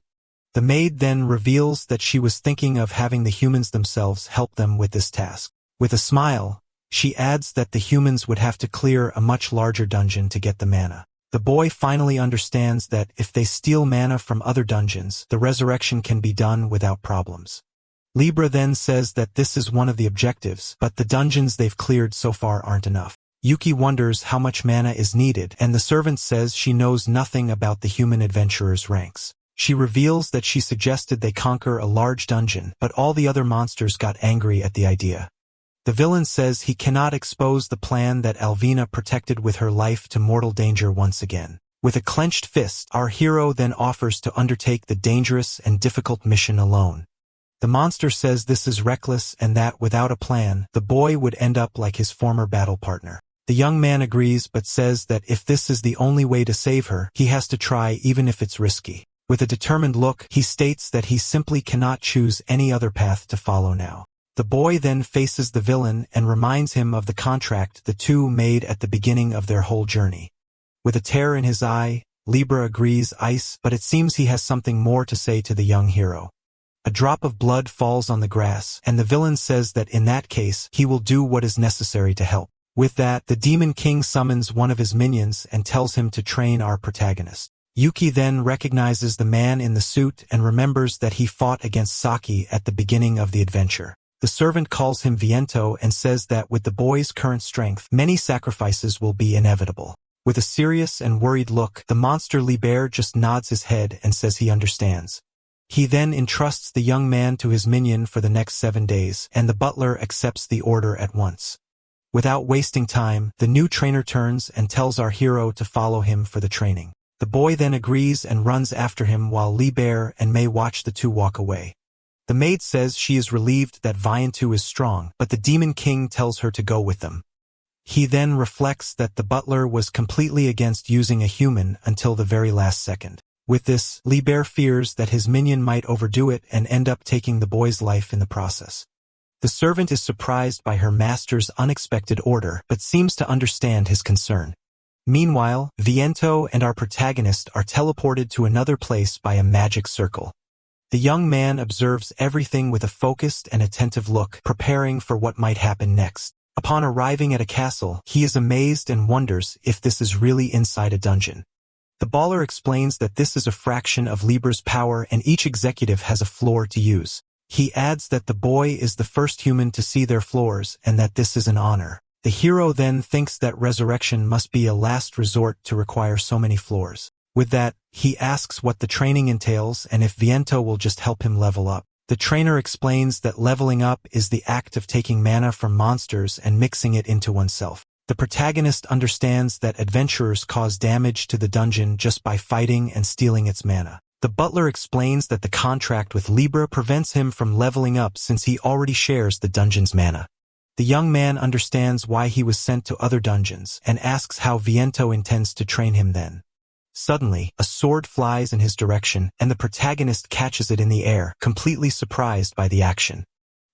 The maid then reveals that she was thinking of having the humans themselves help them with this task. With a smile, she adds that the humans would have to clear a much larger dungeon to get the mana. The boy finally understands that if they steal mana from other dungeons, the resurrection can be done without problems. Libra then says that this is one of the objectives, but the dungeons they've cleared so far aren't enough. Yuki wonders how much mana is needed, and the servant says she knows nothing about the human adventurers' ranks. She reveals that she suggested they conquer a large dungeon, but all the other monsters got angry at the idea. The villain says he cannot expose the plan that Alvina protected with her life to mortal danger once again. With a clenched fist, our hero then offers to undertake the dangerous and difficult mission alone. The monster says this is reckless and that without a plan, the boy would end up like his former battle partner. The young man agrees but says that if this is the only way to save her, he has to try even if it's risky. With a determined look, he states that he simply cannot choose any other path to follow now. The boy then faces the villain and reminds him of the contract the two made at the beginning of their whole journey. With a tear in his eye, Libra agrees ice, but it seems he has something more to say to the young hero. A drop of blood falls on the grass, and the villain says that in that case, he will do what is necessary to help. With that, the Demon King summons one of his minions and tells him to train our protagonist. Yuki then recognizes the man in the suit and remembers that he fought against Saki at the beginning of the adventure. The servant calls him Viento and says that with the boy's current strength, many sacrifices will be inevitable. With a serious and worried look, the monster Liber just nods his head and says he understands. He then entrusts the young man to his minion for the next 7 days, and the butler accepts the order at once. Without wasting time, the new trainer turns and tells our hero to follow him for the training. The boy then agrees and runs after him while Liber and May watch the two walk away. The maid says she is relieved that Viento is strong, but the Demon King tells her to go with them. He then reflects that the butler was completely against using a human until the very last second. With this, Liber fears that his minion might overdo it and end up taking the boy's life in the process. The servant is surprised by her master's unexpected order, but seems to understand his concern. Meanwhile, Viento and our protagonist are teleported to another place by a magic circle. The young man observes everything with a focused and attentive look, preparing for what might happen next. Upon arriving at a castle, he is amazed and wonders if this is really inside a dungeon. The baller explains that this is a fraction of Libra's power and each executive has a floor to use. He adds that the boy is the first human to see their floors and that this is an honor. The hero then thinks that resurrection must be a last resort to require so many floors. With that, he asks what the training entails and if Viento will just help him level up. The trainer explains that leveling up is the act of taking mana from monsters and mixing it into oneself. The protagonist understands that adventurers cause damage to the dungeon just by fighting and stealing its mana. The butler explains that the contract with Libra prevents him from leveling up since he already shares the dungeon's mana. The young man understands why he was sent to other dungeons and asks how Viento intends to train him then. Suddenly, a sword flies in his direction and the protagonist catches it in the air, completely surprised by the action.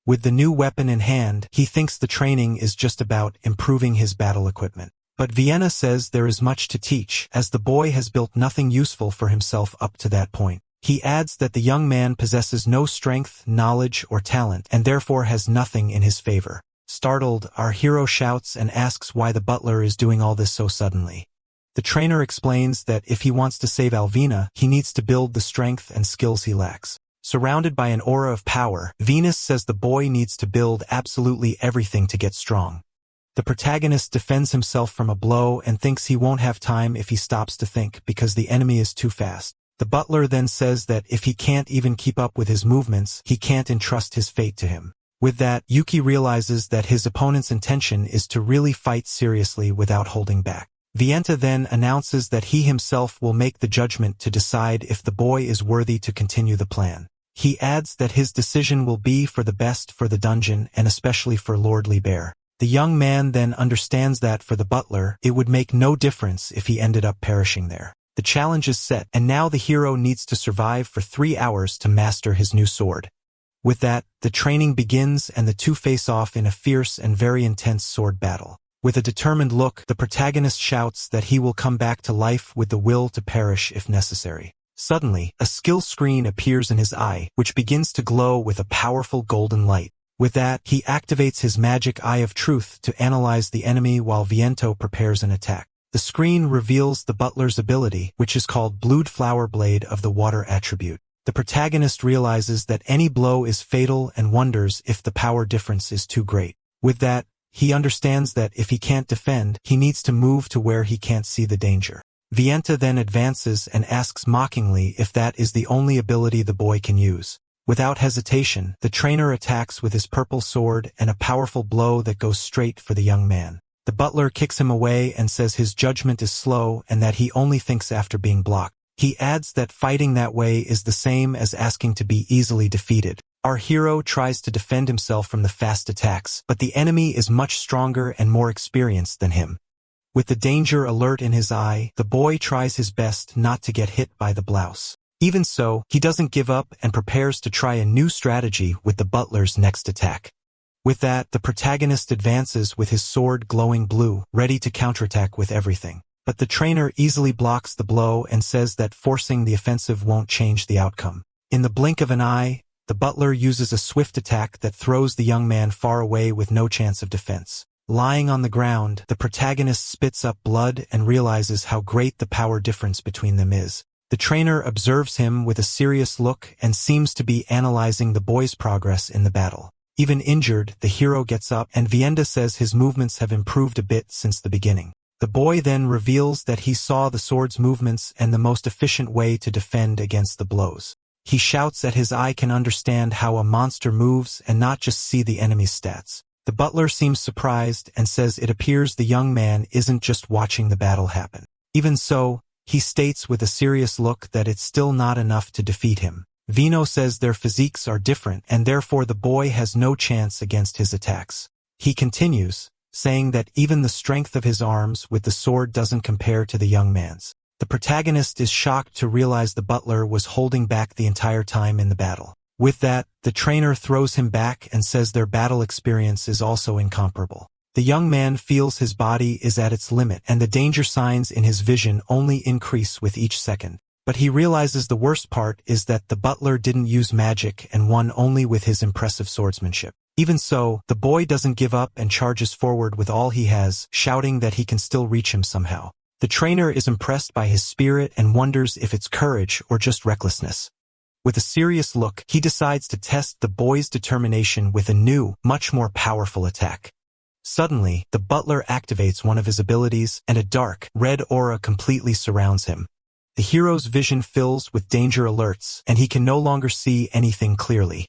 With the new weapon in hand, he thinks the training is just about improving his battle equipment. But Vienna says there is much to teach, as the boy has built nothing useful for himself up to that point. He adds that the young man possesses no strength, knowledge, or talent, and therefore has nothing in his favor. Startled, our hero shouts and asks why the butler is doing all this so suddenly. The trainer explains that if he wants to save Alvina, he needs to build the strength and skills he lacks. Surrounded by an aura of power, Venus says the boy needs to build absolutely everything to get strong. The protagonist defends himself from a blow and thinks he won't have time if he stops to think because the enemy is too fast. The butler then says that if he can't even keep up with his movements, he can't entrust his fate to him. With that, Yuki realizes that his opponent's intention is to really fight seriously without holding back. Vienta then announces that he himself will make the judgment to decide if the boy is worthy to continue the plan. He adds that his decision will be for the best for the dungeon and especially for Lord Liber. The young man then understands that for the butler, it would make no difference if he ended up perishing there. The challenge is set, and now the hero needs to survive for 3 hours to master his new sword. With that, the training begins and the two face off in a fierce and very intense sword battle. With a determined look, the protagonist shouts that he will come back to life with the will to perish if necessary. Suddenly, a skill screen appears in his eye, which begins to glow with a powerful golden light. With that, he activates his magic Eye of Truth to analyze the enemy while Viento prepares an attack. The screen reveals the butler's ability, which is called Blued Flower Blade of the Water attribute. The protagonist realizes that any blow is fatal and wonders if the power difference is too great. With that, he understands that if he can't defend, he needs to move to where he can't see the danger. Viento then advances and asks mockingly if that is the only ability the boy can use. Without hesitation, the trainer attacks with his purple sword and a powerful blow that goes straight for the young man. The butler kicks him away and says his judgment is slow and that he only thinks after being blocked. He adds that fighting that way is the same as asking to be easily defeated. Our hero tries to defend himself from the fast attacks, but the enemy is much stronger and more experienced than him. With the danger alert in his eye, the boy tries his best not to get hit by the blouse. Even so, he doesn't give up and prepares to try a new strategy with the butler's next attack. With that, the protagonist advances with his sword glowing blue, ready to counterattack with everything. But the trainer easily blocks the blow and says that forcing the offensive won't change the outcome. In the blink of an eye, the butler uses a swift attack that throws the young man far away with no chance of defense. Lying on the ground, the protagonist spits up blood and realizes how great the power difference between them is. The trainer observes him with a serious look and seems to be analyzing the boy's progress in the battle. Even injured, the hero gets up and Vienda says his movements have improved a bit since the beginning. The boy then reveals that he saw the sword's movements and the most efficient way to defend against the blows. He shouts that his eye can understand how a monster moves and not just see the enemy's stats. The butler seems surprised and says it appears the young man isn't just watching the battle happen. Even so, he states with a serious look that it's still not enough to defeat him. Vino says their physiques are different and therefore the boy has no chance against his attacks. He continues, saying that even the strength of his arms with the sword doesn't compare to the young man's. The protagonist is shocked to realize the butler was holding back the entire time in the battle. With that, the trainer throws him back and says their battle experience is also incomparable. The young man feels his body is at its limit and the danger signs in his vision only increase with each second. But he realizes the worst part is that the butler didn't use magic and won only with his impressive swordsmanship. Even so, the boy doesn't give up and charges forward with all he has, shouting that he can still reach him somehow. The trainer is impressed by his spirit and wonders if it's courage or just recklessness. With a serious look, he decides to test the boy's determination with a new, much more powerful attack. Suddenly, the butler activates one of his abilities and a dark, red aura completely surrounds him. The hero's vision fills with danger alerts and he can no longer see anything clearly.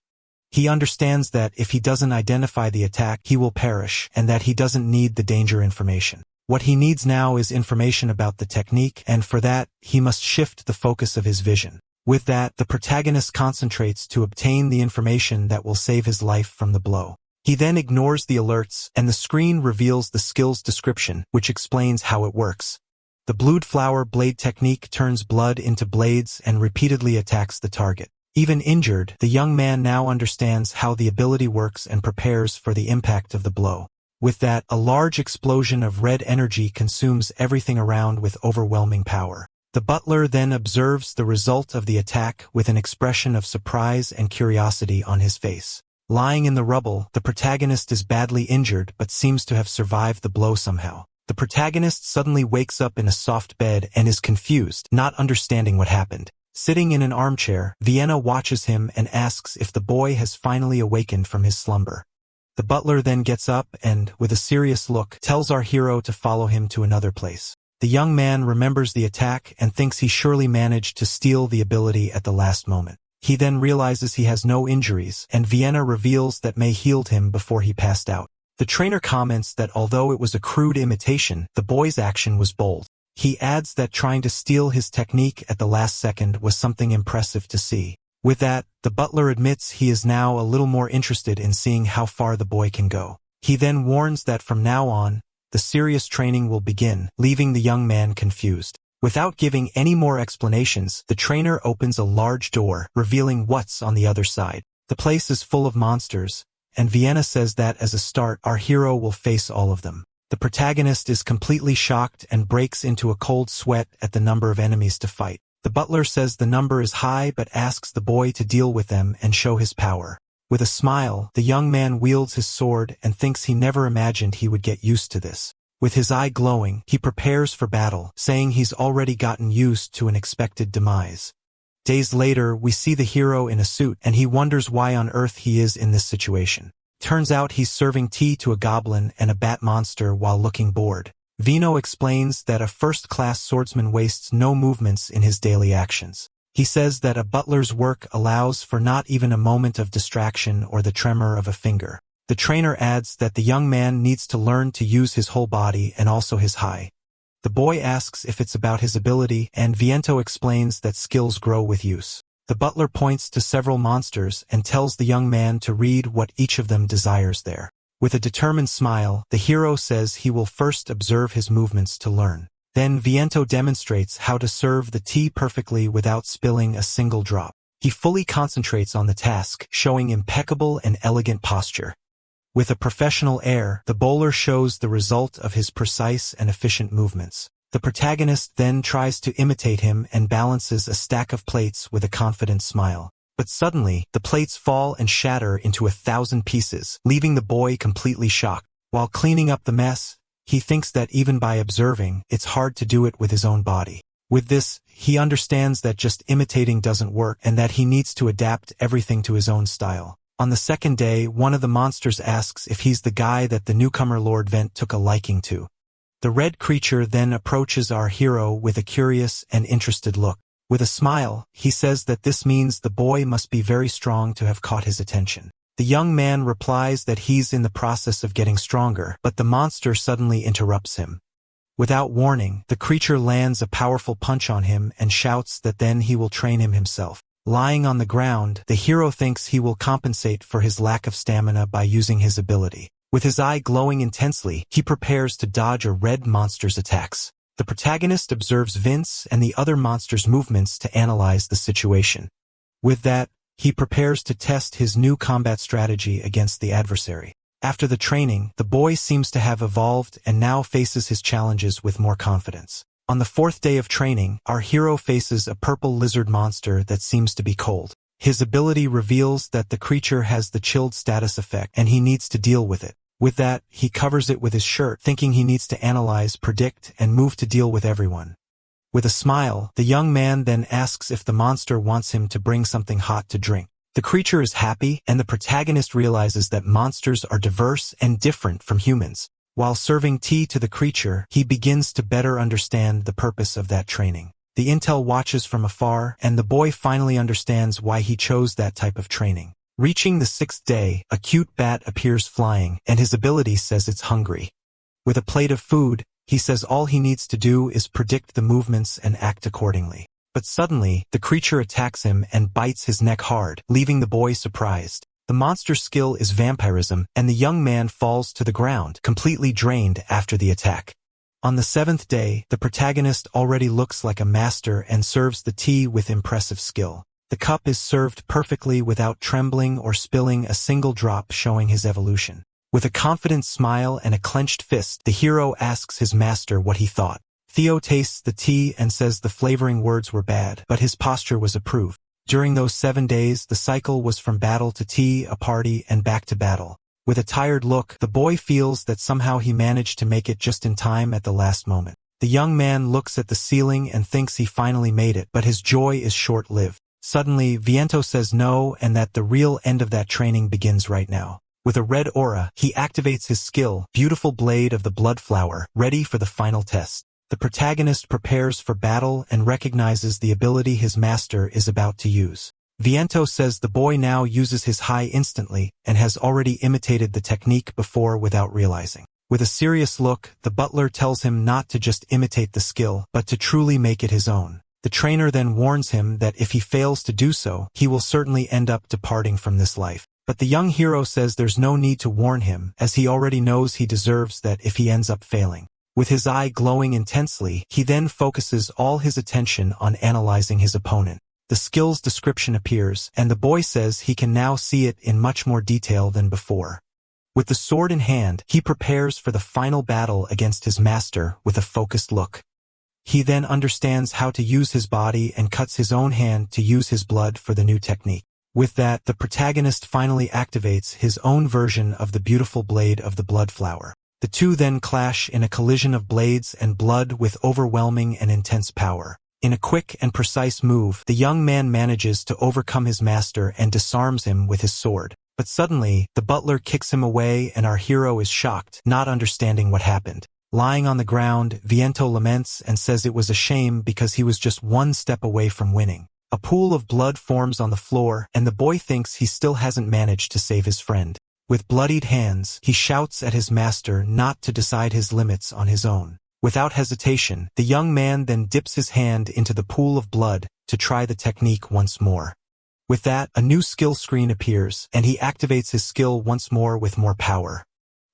He understands that if he doesn't identify the attack, he will perish and that he doesn't need the danger information. What he needs now is information about the technique, and for that, he must shift the focus of his vision. With that, the protagonist concentrates to obtain the information that will save his life from the blow. He then ignores the alerts, and the screen reveals the skill's description, which explains how it works. The Blued Flower Blade technique turns blood into blades and repeatedly attacks the target. Even injured, the young man now understands how the ability works and prepares for the impact of the blow. With that, a large explosion of red energy consumes everything around with overwhelming power. The butler then observes the result of the attack with an expression of surprise and curiosity on his face. Lying in the rubble, the protagonist is badly injured but seems to have survived the blow somehow. The protagonist suddenly wakes up in a soft bed and is confused, not understanding what happened. Sitting in an armchair, Vienna watches him and asks if the boy has finally awakened from his slumber. The butler then gets up and, with a serious look, tells our hero to follow him to another place. The young man remembers the attack and thinks he surely managed to steal the ability at the last moment. He then realizes he has no injuries, and Vienna reveals that May healed him before he passed out. The trainer comments that although it was a crude imitation, the boy's action was bold. He adds that trying to steal his technique at the last second was something impressive to see. With that, the butler admits he is now a little more interested in seeing how far the boy can go. He then warns that from now on, the serious training will begin, leaving the young man confused. Without giving any more explanations, the trainer opens a large door, revealing what's on the other side. The place is full of monsters, and Vienna says that as a start, our hero will face all of them. The protagonist is completely shocked and breaks into a cold sweat at the number of enemies to fight. The butler says the number is high but asks the boy to deal with them and show his power. With a smile, the young man wields his sword and thinks he never imagined he would get used to this. With his eye glowing, he prepares for battle, saying he's already gotten used to an expected demise. Days later, we see the hero in a suit, and he wonders why on earth he is in this situation. Turns out he's serving tea to a goblin and a bat monster while looking bored. Vino explains that a first-class swordsman wastes no movements in his daily actions. He says that a butler's work allows for not even a moment of distraction or the tremor of a finger. The trainer adds that the young man needs to learn to use his whole body and also his high. The boy asks if it's about his ability, and Viento explains that skills grow with use. The butler points to several monsters and tells the young man to read what each of them desires there. With a determined smile, the hero says he will first observe his movements to learn. Then Viento demonstrates how to serve the tea perfectly without spilling a single drop. He fully concentrates on the task, showing impeccable and elegant posture. With a professional air, the bowler shows the result of his precise and efficient movements. The protagonist then tries to imitate him and balances a stack of plates with a confident smile. But suddenly, the plates fall and shatter into 1,000 pieces, leaving the boy completely shocked. While cleaning up the mess, he thinks that even by observing, it's hard to do it with his own body. With this, he understands that just imitating doesn't work and that he needs to adapt everything to his own style. On the second day, one of the monsters asks if he's the guy that the newcomer Lord Vent took a liking to. The red creature then approaches our hero with a curious and interested look. With a smile, he says that this means the boy must be very strong to have caught his attention. The young man replies that he's in the process of getting stronger, but the monster suddenly interrupts him. Without warning, the creature lands a powerful punch on him and shouts that then he will train him himself. Lying on the ground, the hero thinks he will compensate for his lack of stamina by using his ability. With his eye glowing intensely, he prepares to dodge a red monster's attacks. The protagonist observes Vince and the other monster's movements to analyze the situation. With that, he prepares to test his new combat strategy against the adversary. After the training, the boy seems to have evolved and now faces his challenges with more confidence. On the fourth day of training, our hero faces a purple lizard monster that seems to be cold. His ability reveals that the creature has the chilled status effect and he needs to deal with it. With that, he covers it with his shirt, thinking he needs to analyze, predict, and move to deal with everyone. With a smile, the young man then asks if the monster wants him to bring something hot to drink. The creature is happy, and the protagonist realizes that monsters are diverse and different from humans. While serving tea to the creature, he begins to better understand the purpose of that training. The intel watches from afar, and the boy finally understands why he chose that type of training. Reaching the sixth day, a cute bat appears flying, and his ability says it's hungry. With a plate of food, he says all he needs to do is predict the movements and act accordingly. But suddenly, the creature attacks him and bites his neck hard, leaving the boy surprised. The monster's skill is vampirism, and the young man falls to the ground, completely drained after the attack. On the seventh day, the protagonist already looks like a master and serves the tea with impressive skill. The cup is served perfectly without trembling or spilling a single drop, showing his evolution. With a confident smile and a clenched fist, the hero asks his master what he thought. Theo tastes the tea and says the flavoring words were bad, but his posture was approved. During those 7 days, the cycle was from battle to tea, a party, and back to battle. With a tired look, the boy feels that somehow he managed to make it just in time at the last moment. The young man looks at the ceiling and thinks he finally made it, but his joy is short-lived. Suddenly, Viento says no and that the real end of that training begins right now. With a red aura, he activates his skill, Beautiful Blade of the Blood Flower, ready for the final test. The protagonist prepares for battle and recognizes the ability his master is about to use. Viento says the boy now uses his high instantly and has already imitated the technique before without realizing. With a serious look, the butler tells him not to just imitate the skill, but to truly make it his own. The trainer then warns him that if he fails to do so, he will certainly end up departing from this life. But the young hero says there's no need to warn him, as he already knows he deserves that if he ends up failing. With his eye glowing intensely, he then focuses all his attention on analyzing his opponent. The skill's description appears, and the boy says he can now see it in much more detail than before. With the sword in hand, he prepares for the final battle against his master with a focused look. He then understands how to use his body and cuts his own hand to use his blood for the new technique. With that, the protagonist finally activates his own version of the beautiful blade of the blood flower. The two then clash in a collision of blades and blood with overwhelming and intense power. In a quick and precise move, the young man manages to overcome his master and disarms him with his sword. But suddenly, the butler kicks him away and our hero is shocked, not understanding what happened. Lying on the ground, Viento laments and says it was a shame because he was just one step away from winning. A pool of blood forms on the floor, and the boy thinks he still hasn't managed to save his friend. With bloodied hands, he shouts at his master not to decide his limits on his own. Without hesitation, the young man then dips his hand into the pool of blood to try the technique once more. With that, a new skill screen appears, and he activates his skill once more with more power.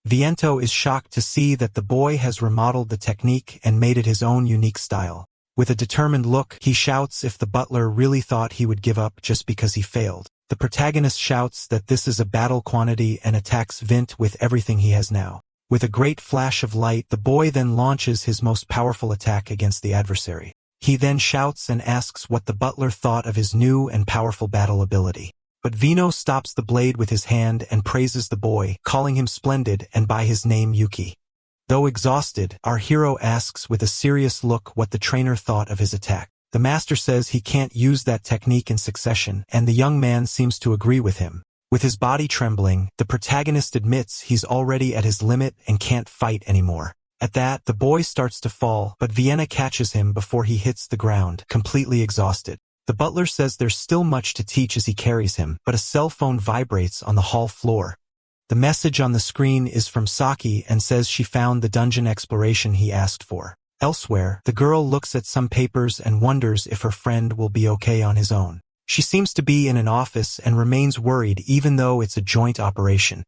Viento is shocked to see that the boy has remodeled the technique and made it his own unique style. With a determined look, he shouts if the butler really thought he would give up just because he failed. The protagonist shouts that this is a battle quantity and attacks Vint with everything he has now. With a great flash of light, the boy then launches his most powerful attack against the adversary. He then shouts and asks what the butler thought of his new and powerful battle ability. But Vino stops the blade with his hand and praises the boy, calling him splendid and by his name Yuki. Though exhausted, our hero asks with a serious look what the trainer thought of his attack. The master says he can't use that technique in succession, and the young man seems to agree with him. With his body trembling, the protagonist admits he's already at his limit and can't fight anymore. At that, the boy starts to fall, but Vienna catches him before he hits the ground, completely exhausted. The butler says there's still much to teach as he carries him, but a cell phone vibrates on the hall floor. The message on the screen is from Saki and says she found the dungeon exploration he asked for. Elsewhere, the girl looks at some papers and wonders if her friend will be okay on his own. She seems to be in an office and remains worried even though it's a joint operation.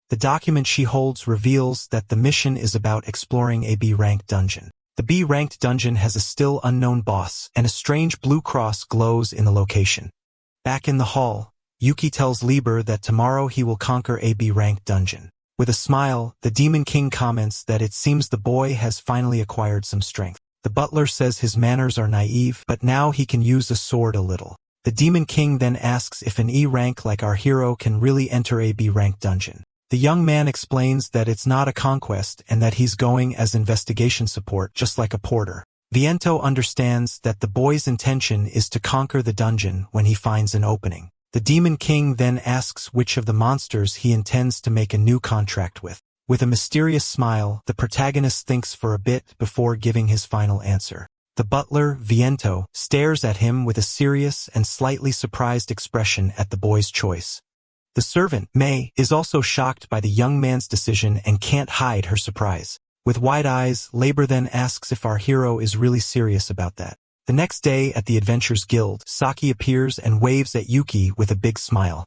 The document she holds reveals that the mission is about exploring a B-ranked dungeon. The B-ranked dungeon has a still unknown boss, and a strange blue cross glows in the location. Back in the hall, Yuki tells Lieber that tomorrow he will conquer a B-ranked dungeon. With a smile, the Demon King comments that it seems the boy has finally acquired some strength. The butler says his manners are naive, but now he can use a sword a little. The Demon King then asks if an E rank like our hero can really enter a B-ranked dungeon. The young man explains that it's not a conquest and that he's going as investigation support, just like a porter. Viento understands that the boy's intention is to conquer the dungeon when he finds an opening. The Demon King then asks which of the monsters he intends to make a new contract with. With a mysterious smile, the protagonist thinks for a bit before giving his final answer. The butler, Viento, stares at him with a serious and slightly surprised expression at the boy's choice. The servant, May, is also shocked by the young man's decision and can't hide her surprise. With wide eyes, Labor then asks if our hero is really serious about that. The next day at the Adventurers Guild, Saki appears and waves at Yuki with a big smile.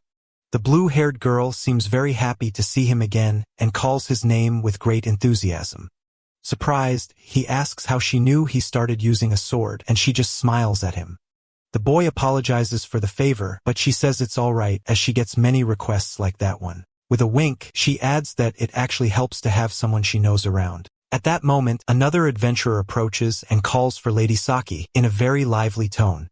The blue-haired girl seems very happy to see him again and calls his name with great enthusiasm. Surprised, he asks how she knew he started using a sword, and she just smiles at him. The boy apologizes for the favor, but she says it's all right as she gets many requests like that one. With a wink, she adds that it actually helps to have someone she knows around. At that moment, another adventurer approaches and calls for Lady Saki in a very lively tone.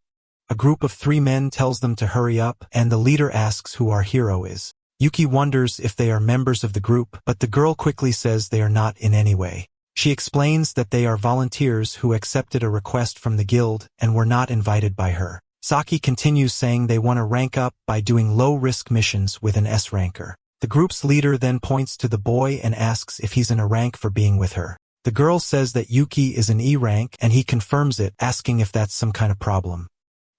A group of 3 men tells them to hurry up, and the leader asks who our hero is. Yuki wonders if they are members of the group, but the girl quickly says they are not in any way. She explains that they are volunteers who accepted a request from the guild and were not invited by her. Saki continues saying they want to rank up by doing low-risk missions with an S ranker. The group's leader then points to the boy and asks if he's in a rank for being with her. The girl says that Yuki is an E rank and he confirms it, asking if that's some kind of problem.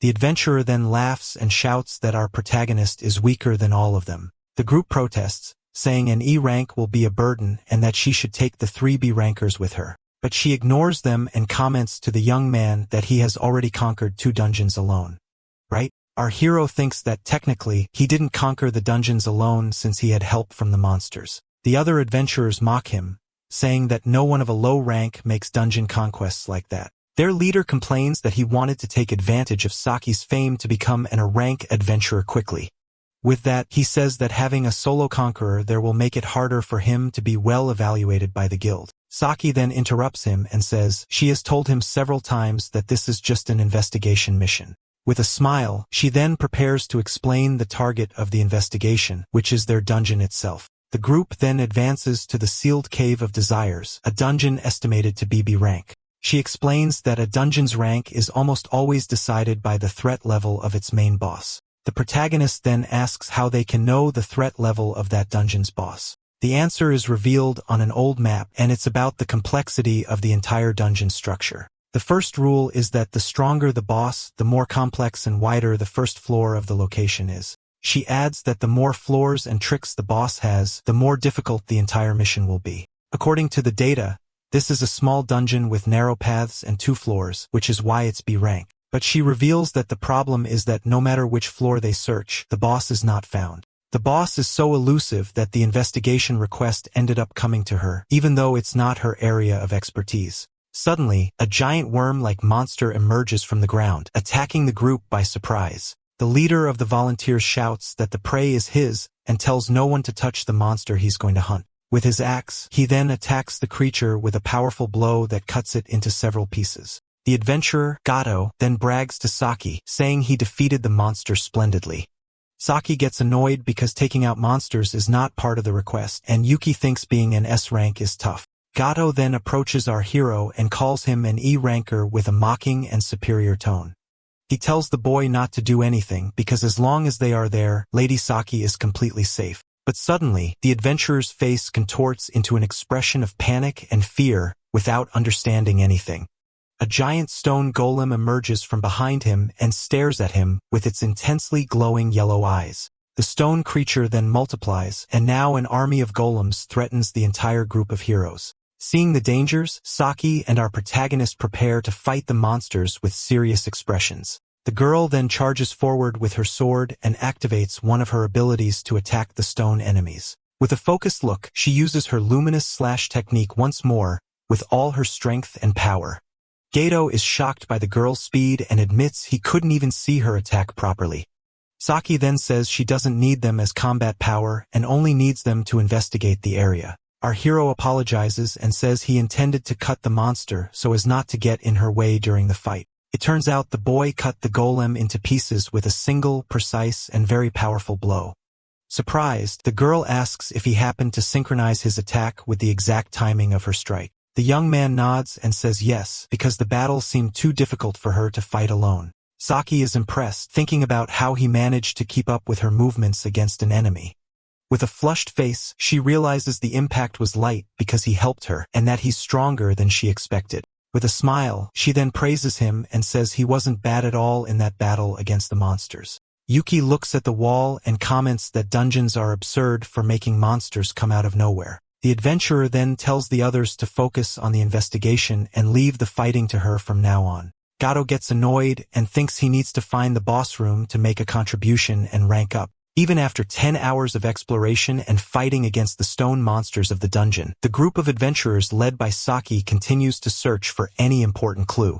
The adventurer then laughs and shouts that our protagonist is weaker than all of them. The group protests, saying an E rank will be a burden and that she should take the 3 B rankers with her. But she ignores them and comments to the young man that he has already conquered 2 dungeons alone. Right? Our hero thinks that technically, he didn't conquer the dungeons alone since he had help from the monsters. The other adventurers mock him, saying that no one of a low rank makes dungeon conquests like that. Their leader complains that he wanted to take advantage of Saki's fame to become an A rank adventurer quickly. With that, he says that having a solo conqueror there will make it harder for him to be well evaluated by the guild. Saki then interrupts him and says she has told him several times that this is just an investigation mission. With a smile, she then prepares to explain the target of the investigation, which is their dungeon itself. The group then advances to the Sealed Cave of Desires, a dungeon estimated to be B rank. She explains that a dungeon's rank is almost always decided by the threat level of its main boss. The protagonist then asks how they can know the threat level of that dungeon's boss. The answer is revealed on an old map, and it's about the complexity of the entire dungeon structure. The first rule is that the stronger the boss, the more complex and wider the first floor of the location is. She adds that the more floors and tricks the boss has, the more difficult the entire mission will be. According to the data, this is a small dungeon with narrow paths and 2 floors, which is why it's B rank. But she reveals that the problem is that no matter which floor they search, the boss is not found. The boss is so elusive that the investigation request ended up coming to her, even though it's not her area of expertise. Suddenly, a giant worm-like monster emerges from the ground, attacking the group by surprise. The leader of the volunteers shouts that the prey is his, and tells no one to touch the monster he's going to hunt. With his axe, he then attacks the creature with a powerful blow that cuts it into several pieces. The adventurer, Gato, then brags to Saki, saying he defeated the monster splendidly. Saki gets annoyed because taking out monsters is not part of the request, and Yuki thinks being an S rank is tough. Gato then approaches our hero and calls him an E ranker with a mocking and superior tone. He tells the boy not to do anything because as long as they are there, Lady Saki is completely safe. But suddenly, the adventurer's face contorts into an expression of panic and fear without understanding anything. A giant stone golem emerges from behind him and stares at him with its intensely glowing yellow eyes. The stone creature then multiplies, and now an army of golems threatens the entire group of heroes. Seeing the dangers, Saki and our protagonist prepare to fight the monsters with serious expressions. The girl then charges forward with her sword and activates one of her abilities to attack the stone enemies. With a focused look, she uses her luminous slash technique once more, with all her strength and power. Gato is shocked by the girl's speed and admits he couldn't even see her attack properly. Saki then says she doesn't need them as combat power and only needs them to investigate the area. Our hero apologizes and says he intended to cut the monster so as not to get in her way during the fight. It turns out the boy cut the golem into pieces with a single, precise, and very powerful blow. Surprised, the girl asks if he happened to synchronize his attack with the exact timing of her strike. The young man nods and says yes, because the battle seemed too difficult for her to fight alone. Saki is impressed, thinking about how he managed to keep up with her movements against an enemy. With a flushed face, she realizes the impact was light because he helped her, and that he's stronger than she expected. With a smile, she then praises him and says he wasn't bad at all in that battle against the monsters. Yuki looks at the wall and comments that dungeons are absurd for making monsters come out of nowhere. The adventurer then tells the others to focus on the investigation and leave the fighting to her from now on. Gato gets annoyed and thinks he needs to find the boss room to make a contribution and rank up. Even after 10 hours of exploration and fighting against the stone monsters of the dungeon, the group of adventurers led by Saki continues to search for any important clue.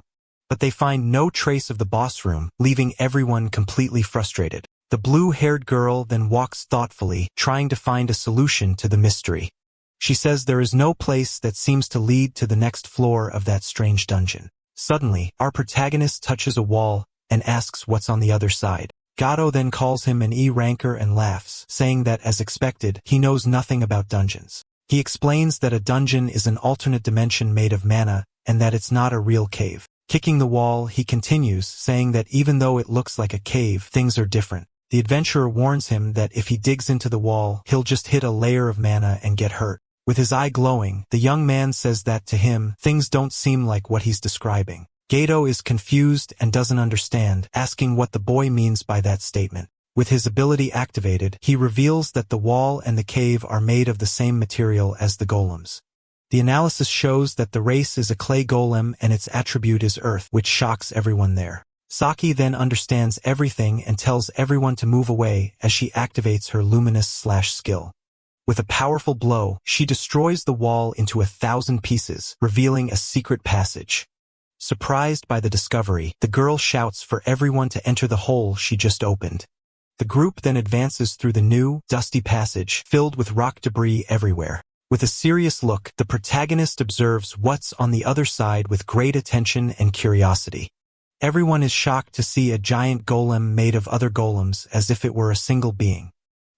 But they find no trace of the boss room, leaving everyone completely frustrated. The blue-haired girl then walks thoughtfully, trying to find a solution to the mystery. She says there is no place that seems to lead to the next floor of that strange dungeon. Suddenly, our protagonist touches a wall and asks what's on the other side. Gato then calls him an E-ranker and laughs, saying that, as expected, he knows nothing about dungeons. He explains that a dungeon is an alternate dimension made of mana, and that it's not a real cave. Kicking the wall, he continues, saying that even though it looks like a cave, things are different. The adventurer warns him that if he digs into the wall, he'll just hit a layer of mana and get hurt. With his eye glowing, the young man says that to him, things don't seem like what he's describing. Gato is confused and doesn't understand, asking what the boy means by that statement. With his ability activated, he reveals that the wall and the cave are made of the same material as the golems. The analysis shows that the race is a clay golem and its attribute is earth, which shocks everyone there. Saki then understands everything and tells everyone to move away as she activates her luminous slash skill. With a powerful blow, she destroys the wall into 1,000 pieces, revealing a secret passage. Surprised by the discovery, the girl shouts for everyone to enter the hole she just opened. The group then advances through the new, dusty passage filled with rock debris everywhere. With a serious look, the protagonist observes what's on the other side with great attention and curiosity. Everyone is shocked to see a giant golem made of other golems as if it were a single being.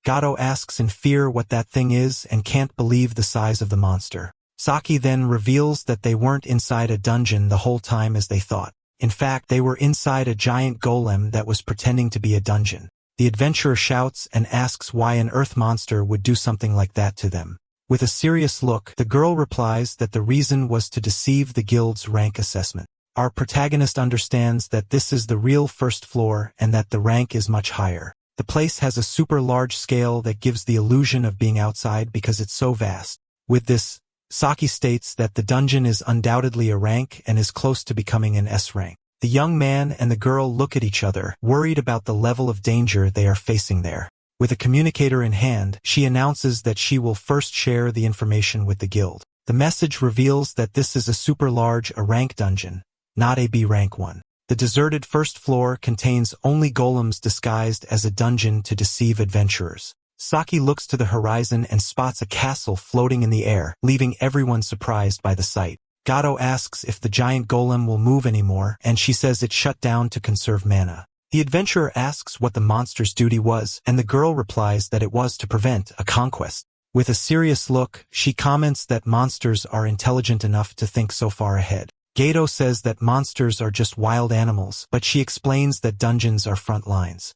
Gato asks in fear what that thing is and can't believe the size of the monster. Saki then reveals that they weren't inside a dungeon the whole time as they thought. In fact, they were inside a giant golem that was pretending to be a dungeon. The adventurer shouts and asks why an earth monster would do something like that to them. With a serious look, the girl replies that the reason was to deceive the guild's rank assessment. Our protagonist understands that this is the real first floor and that the rank is much higher. The place has a super large scale that gives the illusion of being outside because it's so vast. With this, Saki states that the dungeon is undoubtedly a rank and is close to becoming an S rank. The young man and the girl look at each other, worried about the level of danger they are facing there. With a communicator in hand, she announces that she will first share the information with the guild. The message reveals that this is a super large A-rank dungeon, not a B-rank one. The deserted first floor contains only golems disguised as a dungeon to deceive adventurers. Saki looks to the horizon and spots a castle floating in the air, leaving everyone surprised by the sight. Gato asks if the giant golem will move anymore, and she says it shut down to conserve mana. The adventurer asks what the monster's duty was, and the girl replies that it was to prevent a conquest. With a serious look, she comments that monsters are intelligent enough to think so far ahead. Gato says that monsters are just wild animals, but she explains that dungeons are front lines.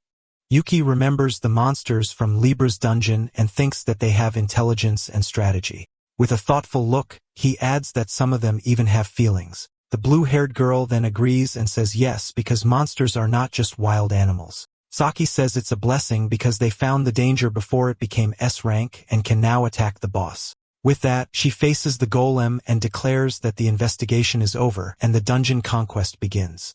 Yuki remembers the monsters from Libra's dungeon and thinks that they have intelligence and strategy. With a thoughtful look, he adds that some of them even have feelings. The blue-haired girl then agrees and says yes because monsters are not just wild animals. Saki says it's a blessing because they found the danger before it became S-rank and can now attack the boss. With that, she faces the golem and declares that the investigation is over and the dungeon conquest begins.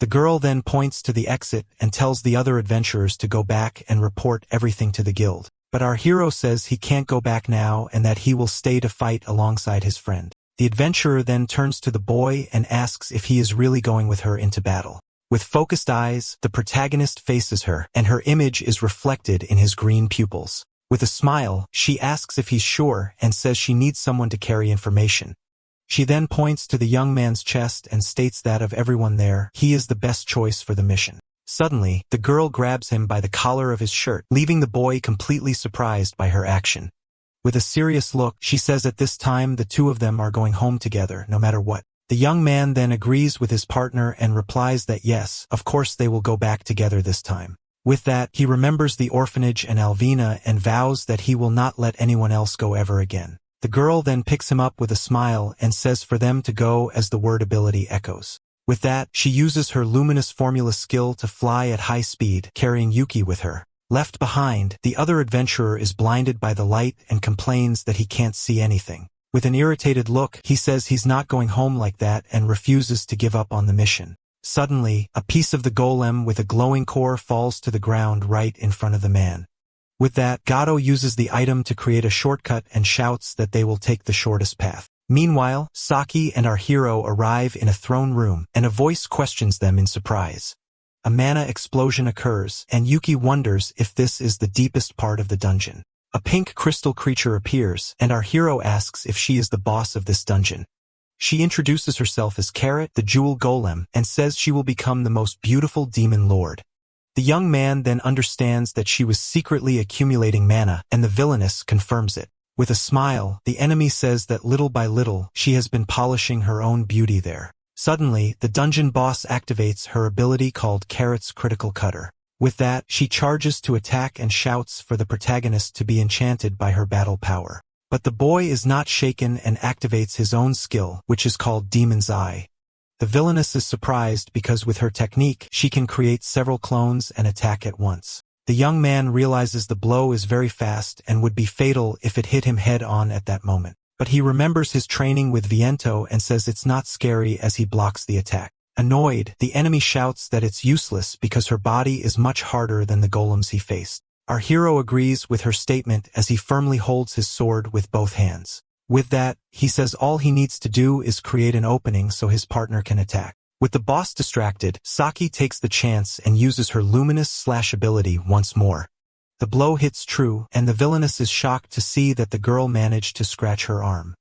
The girl then points to the exit and tells the other adventurers to go back and report everything to the guild. But our hero says he can't go back now and that he will stay to fight alongside his friend. The adventurer then turns to the boy and asks if he is really going with her into battle. With focused eyes, the protagonist faces her, and her image is reflected in his green pupils. With a smile, she asks if he's sure and says she needs someone to carry information. She then points to the young man's chest and states that of everyone there, he is the best choice for the mission. Suddenly, the girl grabs him by the collar of his shirt, leaving the boy completely surprised by her action. With a serious look, she says at this time the two of them are going home together, no matter what. The young man then agrees with his partner and replies that yes, of course they will go back together this time. With that, he remembers the orphanage and Alvina and vows that he will not let anyone else go ever again. The girl then picks him up with a smile and says for them to go as the word ability echoes. With that, she uses her luminous formula skill to fly at high speed, carrying Yuki with her. Left behind, the other adventurer is blinded by the light and complains that he can't see anything. With an irritated look, he says he's not going home like that and refuses to give up on the mission. Suddenly, a piece of the golem with a glowing core falls to the ground right in front of the man. With that, Gato uses the item to create a shortcut and shouts that they will take the shortest path. Meanwhile, Saki and our hero arrive in a throne room, and a voice questions them in surprise. A mana explosion occurs, and Yuki wonders if this is the deepest part of the dungeon. A pink crystal creature appears, and our hero asks if she is the boss of this dungeon. She introduces herself as Carrot, the jewel golem, and says she will become the most beautiful demon lord. The young man then understands that she was secretly accumulating mana, and the villainess confirms it. With a smile, the enemy says that little by little, she has been polishing her own beauty there. Suddenly, the dungeon boss activates her ability called Carrot's Critical Cutter. With that, she charges to attack and shouts for the protagonist to be enchanted by her battle power. But the boy is not shaken and activates his own skill, which is called Demon's Eye. The villainess is surprised because with her technique, she can create several clones and attack at once. The young man realizes the blow is very fast and would be fatal if it hit him head-on at that moment. But he remembers his training with Viento and says it's not scary as he blocks the attack. Annoyed, the enemy shouts that it's useless because her body is much harder than the golems he faced. Our hero agrees with her statement as he firmly holds his sword with both hands. With that, he says all he needs to do is create an opening so his partner can attack. With the boss distracted, Saki takes the chance and uses her luminous slash ability once more. The blow hits true, and the villainess is shocked to see that the girl managed to scratch her arm.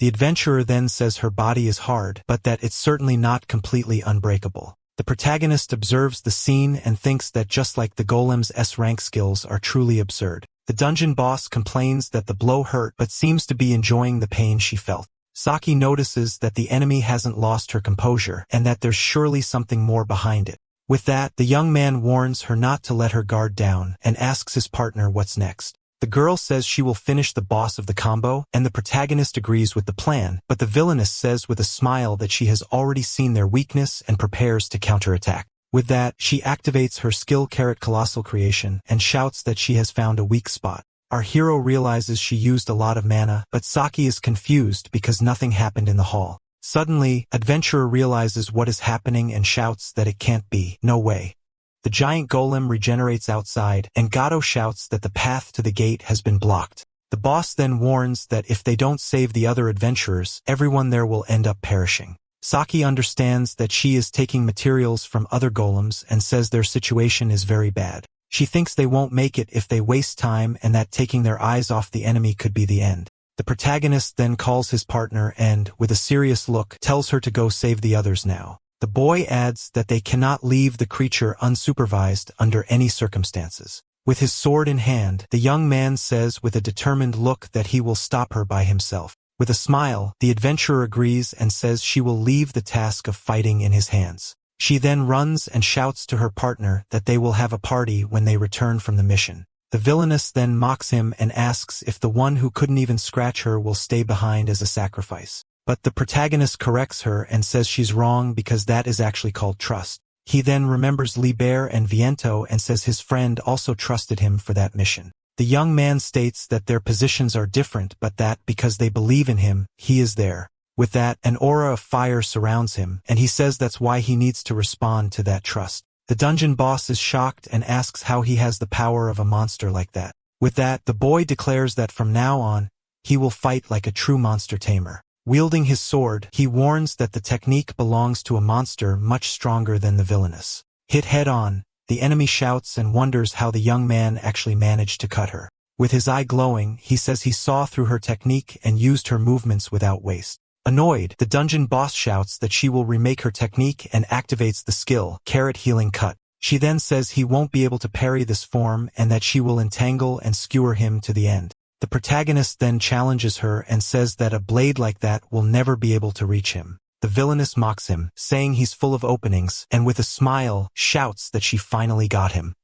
The adventurer then says her body is hard, but that it's certainly not completely unbreakable. The protagonist observes the scene and thinks that just like the golem's S-rank skills are truly absurd. The dungeon boss complains that the blow hurt but seems to be enjoying the pain she felt. Saki notices that the enemy hasn't lost her composure and that there's surely something more behind it. With that, the young man warns her not to let her guard down and asks his partner what's next. The girl says she will finish the boss of the combo, and the protagonist agrees with the plan, but the villainess says with a smile that she has already seen their weakness and prepares to counterattack. With that, she activates her skill Colossal Creation and shouts that she has found a weak spot. Our hero realizes she used a lot of mana, but Saki is confused because nothing happened in the hall. Suddenly, adventurer realizes what is happening and shouts that it can't be. No way. The giant golem regenerates outside, and Gato shouts that the path to the gate has been blocked. The boss then warns that if they don't save the other adventurers, everyone there will end up perishing. Saki understands that she is taking materials from other golems and says their situation is very bad. She thinks they won't make it if they waste time and that taking their eyes off the enemy could be the end. The protagonist then calls his partner and, with a serious look, tells her to go save the others now. The boy adds that they cannot leave the creature unsupervised under any circumstances. With his sword in hand, the young man says with a determined look that he will stop her by himself. With a smile, the adventurer agrees and says she will leave the task of fighting in his hands. She then runs and shouts to her partner that they will have a party when they return from the mission. The villainess then mocks him and asks if the one who couldn't even scratch her will stay behind as a sacrifice. But the protagonist corrects her and says she's wrong because that is actually called trust. He then remembers Liber and Viento and says his friend also trusted him for that mission. The young man states that their positions are different but that, because they believe in him, he is there. With that, an aura of fire surrounds him, and he says that's why he needs to respond to that trust. The dungeon boss is shocked and asks how he has the power of a monster like that. With that, the boy declares that from now on, he will fight like a true monster tamer. Wielding his sword, he warns that the technique belongs to a monster much stronger than the villainess. Hit head-on, the enemy shouts and wonders how the young man actually managed to cut her. With his eye glowing, he says he saw through her technique and used her movements without waste. Annoyed, the dungeon boss shouts that she will remake her technique and activates the skill, Healing Cut. She then says he won't be able to parry this form and that she will entangle and skewer him to the end. The protagonist then challenges her and says that a blade like that will never be able to reach him. The villainess mocks him, saying he's full of openings, and with a smile, shouts that she finally got him.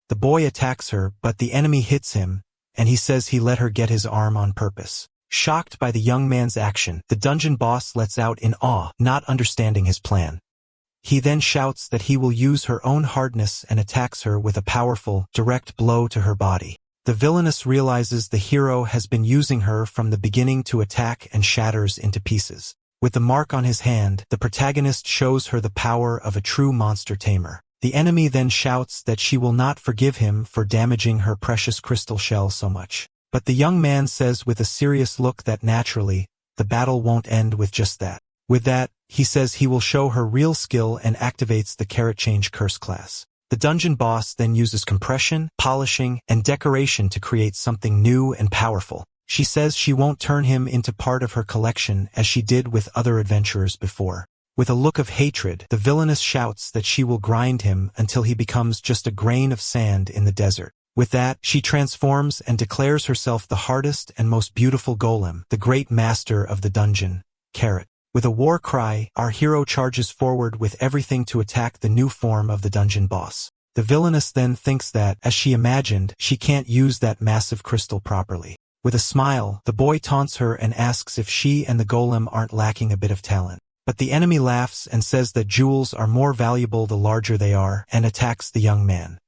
The boy attacks her, but the enemy hits him, and he says he let her get his arm on purpose. Shocked by the young man's action, the dungeon boss lets out in awe, not understanding his plan. He then shouts that he will use her own hardness and attacks her with a powerful, direct blow to her body. The villainess realizes the hero has been using her from the beginning to attack and shatters into pieces. With the mark on his hand, the protagonist shows her the power of a true monster tamer. The enemy then shouts that she will not forgive him for damaging her precious crystal shell so much. But the young man says with a serious look that naturally, the battle won't end with just that. With that, he says he will show her real skill and activates the Change Curse class. The dungeon boss then uses compression, polishing, and decoration to create something new and powerful. She says she won't turn him into part of her collection as she did with other adventurers before. With a look of hatred, the villainess shouts that she will grind him until he becomes just a grain of sand in the desert. With that, she transforms and declares herself the hardest and most beautiful golem, the great master of the dungeon, Carrot. With a war cry, our hero charges forward with everything to attack the new form of the dungeon boss. The villainess then thinks that, as she imagined, she can't use that massive crystal properly. With a smile, the boy taunts her and asks if she and the golem aren't lacking a bit of talent. But the enemy laughs and says that jewels are more valuable the larger they are, and attacks the young man.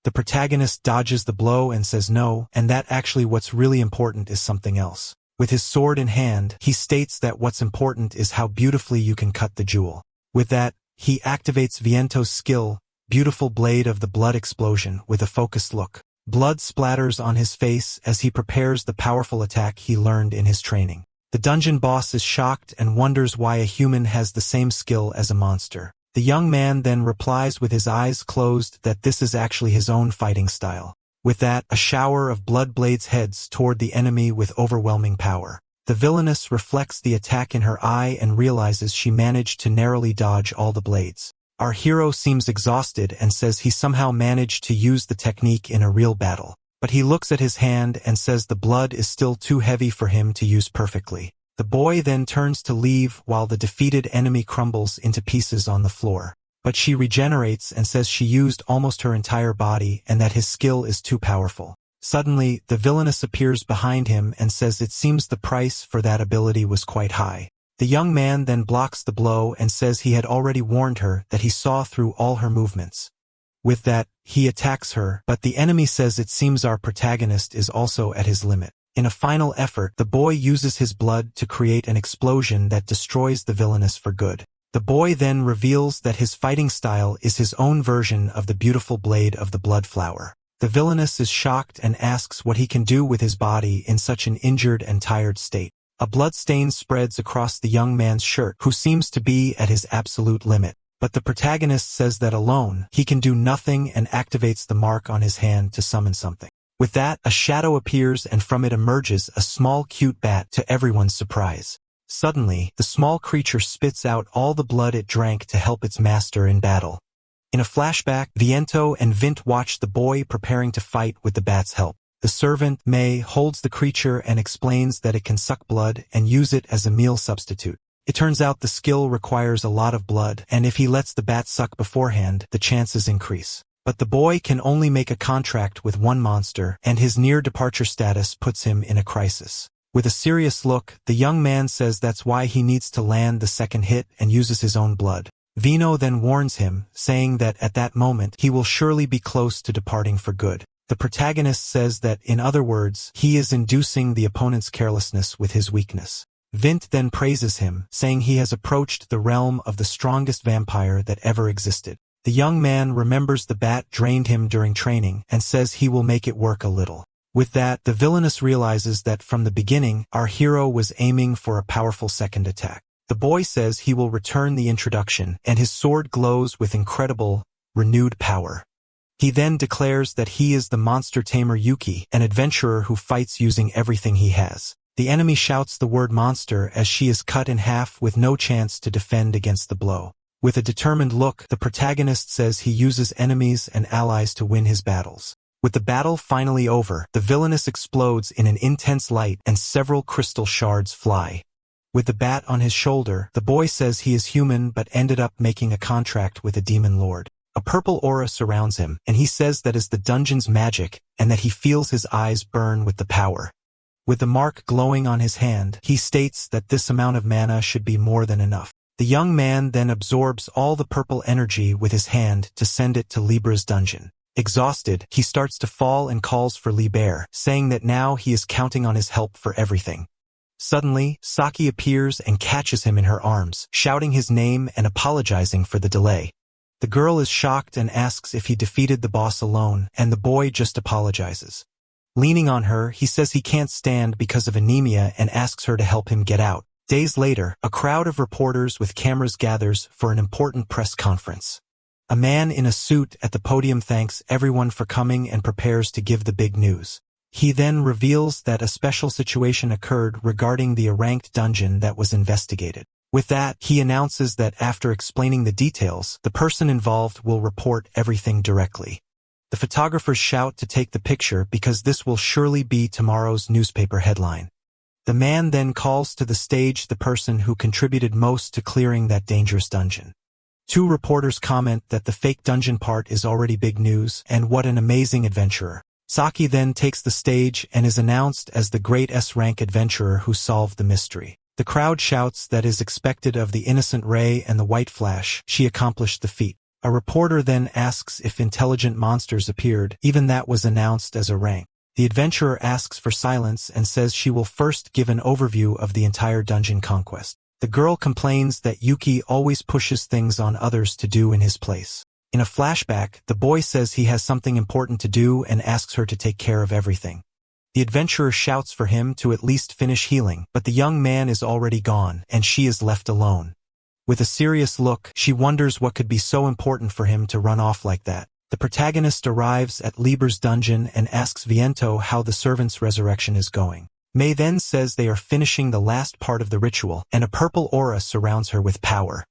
The protagonist dodges the blow and says no, and that actually what's really important is something else. With his sword in hand, he states that what's important is how beautifully you can cut the jewel. With that, he activates Viento's skill, Beautiful Blade of the Blood Explosion, with a focused look. Blood splatters on his face as he prepares the powerful attack he learned in his training. The dungeon boss is shocked and wonders why a human has the same skill as a monster. The young man then replies with his eyes closed that this is actually his own fighting style. With that, a shower of blood blades heads toward the enemy with overwhelming power. The villainess reflects the attack in her eye and realizes she managed to narrowly dodge all the blades. Our hero seems exhausted and says he somehow managed to use the technique in a real battle. But he looks at his hand and says the blood is still too heavy for him to use perfectly. The boy then turns to leave while the defeated enemy crumbles into pieces on the floor. But she regenerates and says she used almost her entire body and that his skill is too powerful. Suddenly, the villainess appears behind him and says it seems the price for that ability was quite high. The young man then blocks the blow and says he had already warned her that he saw through all her movements. With that, he attacks her, but the enemy says it seems our protagonist is also at his limit. In a final effort, the boy uses his blood to create an explosion that destroys the villainess for good. The boy then reveals that his fighting style is his own version of the beautiful blade of the blood flower. The villainess is shocked and asks what he can do with his body in such an injured and tired state. A blood stain spreads across the young man's shirt, who seems to be at his absolute limit. But the protagonist says that alone, he can do nothing and activates the mark on his hand to summon something. With that, a shadow appears and from it emerges a small cute bat to everyone's surprise. Suddenly, the small creature spits out all the blood it drank to help its master in battle. In a flashback, Viento and Vint watch the boy preparing to fight with the bat's help. The servant, May, holds the creature and explains that it can suck blood and use it as a meal substitute. It turns out the skill requires a lot of blood, and if he lets the bat suck beforehand, the chances increase. But the boy can only make a contract with one monster, and his near-departure status puts him in a crisis. With a serious look, the young man says that's why he needs to land the second hit and uses his own blood. Vino then warns him, saying that at that moment he will surely be close to departing for good. The protagonist says that, in other words, he is inducing the opponent's carelessness with his weakness. Vint then praises him, saying he has approached the realm of the strongest vampire that ever existed. The young man remembers the bat drained him during training and says he will make it work a little. With that, the villainess realizes that from the beginning, our hero was aiming for a powerful second attack. The boy says he will return the introduction, and his sword glows with incredible, renewed power. He then declares that he is the monster tamer Yuki, an adventurer who fights using everything he has. The enemy shouts the word monster as she is cut in half with no chance to defend against the blow. With a determined look, the protagonist says he uses enemies and allies to win his battles. With the battle finally over, the villainess explodes in an intense light and several crystal shards fly. With the bat on his shoulder, the boy says he is human but ended up making a contract with a demon lord. A purple aura surrounds him, and he says that is the dungeon's magic and that he feels his eyes burn with the power. With the mark glowing on his hand, he states that this amount of mana should be more than enough. The young man then absorbs all the purple energy with his hand to send it to Libra's dungeon. Exhausted, he starts to fall and calls for Liber, saying that now he is counting on his help for everything. Suddenly, Saki appears and catches him in her arms, shouting his name and apologizing for the delay. The girl is shocked and asks if he defeated the boss alone, and the boy just apologizes. Leaning on her, he says he can't stand because of anemia and asks her to help him get out. Days later, a crowd of reporters with cameras gathers for an important press conference. A man in a suit at the podium thanks everyone for coming and prepares to give the big news. He then reveals that a special situation occurred regarding the ranked dungeon that was investigated. With that, he announces that after explaining the details, the person involved will report everything directly. The photographers shout to take the picture because this will surely be tomorrow's newspaper headline. The man then calls to the stage the person who contributed most to clearing that dangerous dungeon. Two reporters comment that the fake dungeon part is already big news and what an amazing adventurer. Saki then takes the stage and is announced as the great S-rank adventurer who solved the mystery. The crowd shouts that is expected of the innocent Ray and the White Flash. She accomplished the feat. A reporter then asks if intelligent monsters appeared. Even that was announced as a rank. The adventurer asks for silence and says she will first give an overview of the entire dungeon conquest. The girl complains that Yuki always pushes things on others to do in his place. In a flashback, the boy says he has something important to do and asks her to take care of everything. The adventurer shouts for him to at least finish healing, but the young man is already gone, and she is left alone. With a serious look, she wonders what could be so important for him to run off like that. The protagonist arrives at Lieber's dungeon and asks Viento how the servant's resurrection is going. May then says they are finishing the last part of the ritual, and a purple aura surrounds her with power.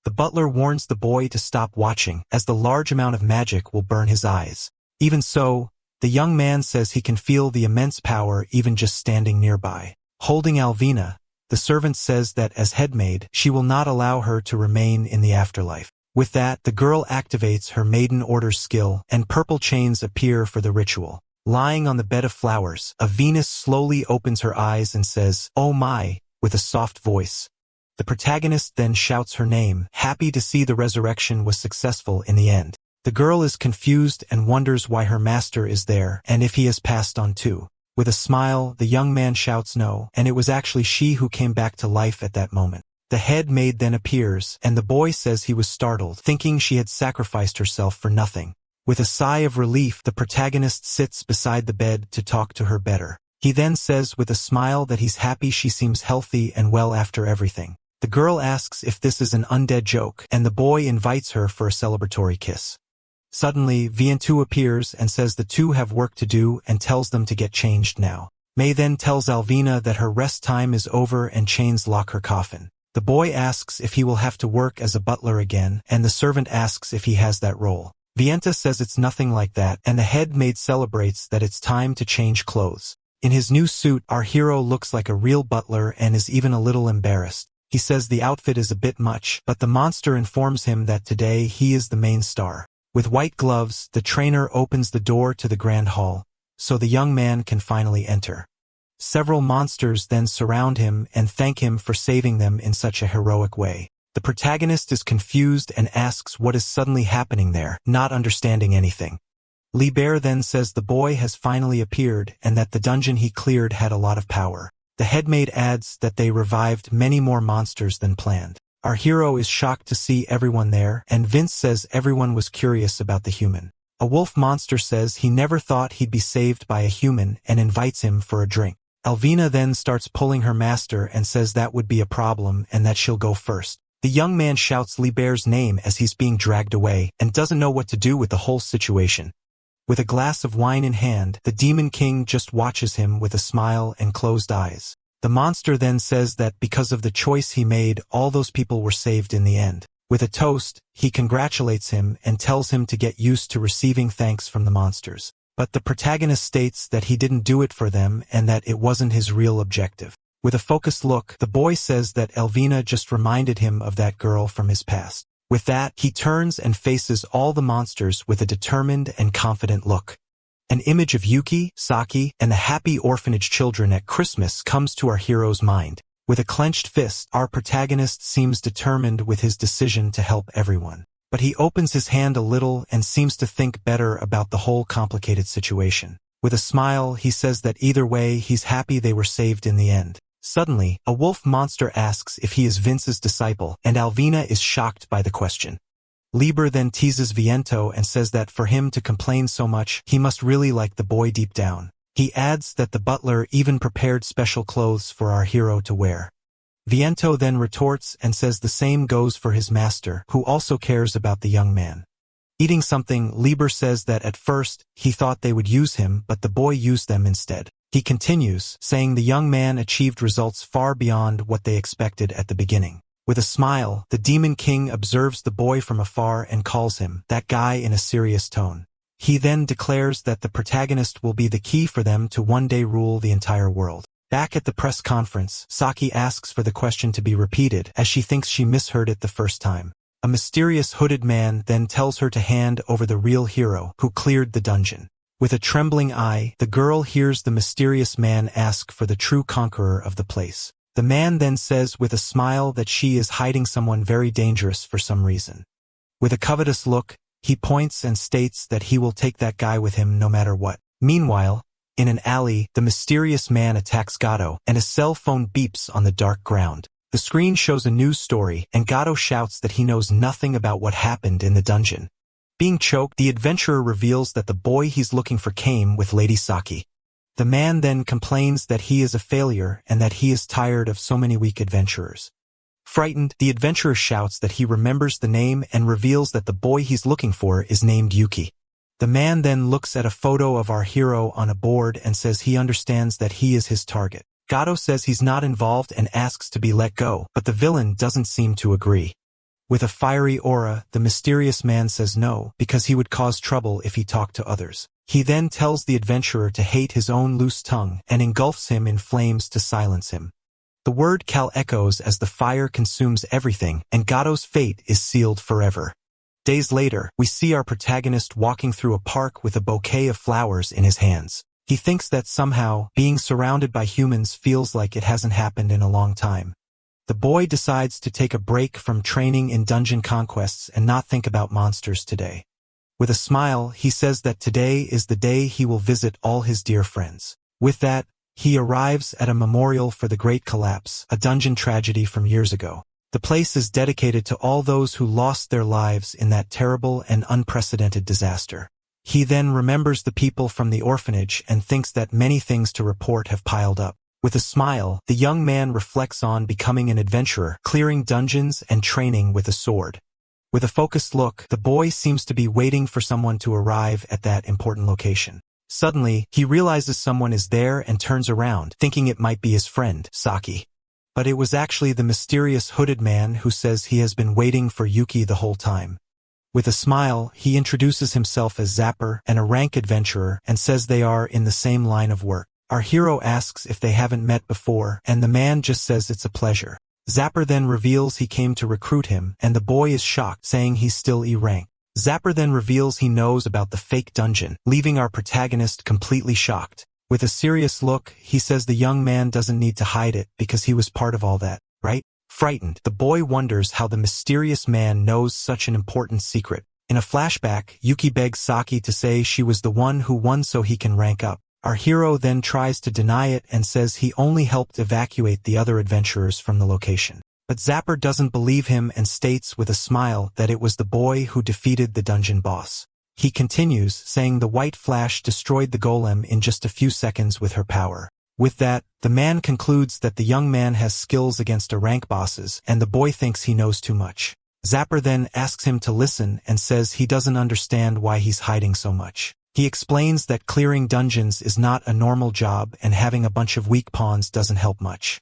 The butler warns the boy to stop watching, as the large amount of magic will burn his eyes. Even so, the young man says he can feel the immense power even just standing nearby. Holding Alvina, the servant says that as headmaid, she will not allow her to remain in the afterlife. With that, the girl activates her maiden order's skill, and purple chains appear for the ritual. Lying on the bed of flowers, a Venus slowly opens her eyes and says, "Oh my," with a soft voice. The protagonist then shouts her name, happy to see the resurrection was successful in the end. The girl is confused and wonders why her master is there and if he has passed on too. With a smile, the young man shouts no, and it was actually she who came back to life at that moment. The head maid then appears, and the boy says he was startled, thinking she had sacrificed herself for nothing. With a sigh of relief, the protagonist sits beside the bed to talk to her better. He then says with a smile that he's happy she seems healthy and well after everything. The girl asks if this is an undead joke, and the boy invites her for a celebratory kiss. Suddenly, Viento appears and says the two have work to do and tells them to get changed now. May then tells Alvina that her rest time is over and chains lock her coffin. The boy asks if he will have to work as a butler again, and the servant asks if he has that role. Viento says it's nothing like that, and the head maid celebrates that it's time to change clothes. In his new suit, our hero looks like a real butler and is even a little embarrassed. He says the outfit is a bit much, but the monster informs him that today he is the main star. With white gloves, the trainer opens the door to the grand hall, so the young man can finally enter. Several monsters then surround him and thank him for saving them in such a heroic way. The protagonist is confused and asks what is suddenly happening there, not understanding anything. Liber then says the boy has finally appeared and that the dungeon he cleared had a lot of power. The headmaid adds that they revived many more monsters than planned. Our hero is shocked to see everyone there, and Vince says everyone was curious about the human. A wolf monster says he never thought he'd be saved by a human and invites him for a drink. Alvina then starts pulling her master and says that would be a problem and that she'll go first. The young man shouts Liber's name as he's being dragged away and doesn't know what to do with the whole situation. With a glass of wine in hand, the Demon King just watches him with a smile and closed eyes. The monster then says that because of the choice he made, all those people were saved in the end. With a toast, he congratulates him and tells him to get used to receiving thanks from the monsters. But the protagonist states that he didn't do it for them and that it wasn't his real objective. With a focused look, the boy says that Elvina just reminded him of that girl from his past. With that, he turns and faces all the monsters with a determined and confident look. An image of Yuki, Saki, and the happy orphanage children at Christmas comes to our hero's mind. With a clenched fist, our protagonist seems determined with his decision to help everyone. But he opens his hand a little and seems to think better about the whole complicated situation. With a smile, he says that either way, he's happy they were saved in the end. Suddenly, a wolf monster asks if he is Vince's disciple, and Alvina is shocked by the question. Liber then teases Viento and says that for him to complain so much, he must really like the boy deep down. He adds that the butler even prepared special clothes for our hero to wear. Viento then retorts and says the same goes for his master, who also cares about the young man. Eating something, Liber says that at first, he thought they would use him, but the boy used them instead. He continues, saying the young man achieved results far beyond what they expected at the beginning. With a smile, the Demon King observes the boy from afar and calls him that guy in a serious tone. He then declares that the protagonist will be the key for them to one day rule the entire world. Back at the press conference, Saki asks for the question to be repeated as she thinks she misheard it the first time. A mysterious hooded man then tells her to hand over the real hero who cleared the dungeon. With a trembling eye, the girl hears the mysterious man ask for the true conqueror of the place. The man then says with a smile that she is hiding someone very dangerous for some reason. With a covetous look, he points and states that he will take that guy with him no matter what. Meanwhile, in an alley, the mysterious man attacks Gato, and a cell phone beeps on the dark ground. The screen shows a news story, and Gato shouts that he knows nothing about what happened in the dungeon. Being choked, the adventurer reveals that the boy he's looking for came with Lady Saki. The man then complains that he is a failure and that he is tired of so many weak adventurers. Frightened, the adventurer shouts that he remembers the name and reveals that the boy he's looking for is named Yuki. The man then looks at a photo of our hero on a board and says he understands that he is his target. Gato says he's not involved and asks to be let go, but the villain doesn't seem to agree. With a fiery aura, the mysterious man says no, because he would cause trouble if he talked to others. He then tells the adventurer to hate his own loose tongue and engulfs him in flames to silence him. The word Cal echoes as the fire consumes everything, and Gato's fate is sealed forever. Days later, we see our protagonist walking through a park with a bouquet of flowers in his hands. He thinks that somehow, being surrounded by humans feels like it hasn't happened in a long time. The boy decides to take a break from training in dungeon conquests and not think about monsters today. With a smile, he says that today is the day he will visit all his dear friends. With that, he arrives at a memorial for the Great Collapse, a dungeon tragedy from years ago. The place is dedicated to all those who lost their lives in that terrible and unprecedented disaster. He then remembers the people from the orphanage and thinks that many things to report have piled up. With a smile, the young man reflects on becoming an adventurer, clearing dungeons and training with a sword. With a focused look, the boy seems to be waiting for someone to arrive at that important location. Suddenly, he realizes someone is there and turns around, thinking it might be his friend, Saki. But it was actually the mysterious hooded man who says he has been waiting for Yuki the whole time. With a smile, he introduces himself as Zapper, and a rank adventurer, and says they are in the same line of work. Our hero asks if they haven't met before, and the man just says it's a pleasure. Zapper then reveals he came to recruit him, and the boy is shocked, saying he's still E-rank. Zapper then reveals he knows about the fake dungeon, leaving our protagonist completely shocked. With a serious look, he says the young man doesn't need to hide it because he was part of all that, right? Frightened, the boy wonders how the mysterious man knows such an important secret. In a flashback, Yuki begs Saki to say she was the one who won so he can rank up. Our hero then tries to deny it and says he only helped evacuate the other adventurers from the location. But Zapper doesn't believe him and states with a smile that it was the boy who defeated the dungeon boss. He continues, saying the white flash destroyed the golem in just a few seconds with her power. With that, the man concludes that the young man has skills against a rank bosses, and the boy thinks he knows too much. Zapper then asks him to listen and says he doesn't understand why he's hiding so much. He explains that clearing dungeons is not a normal job and having a bunch of weak pawns doesn't help much.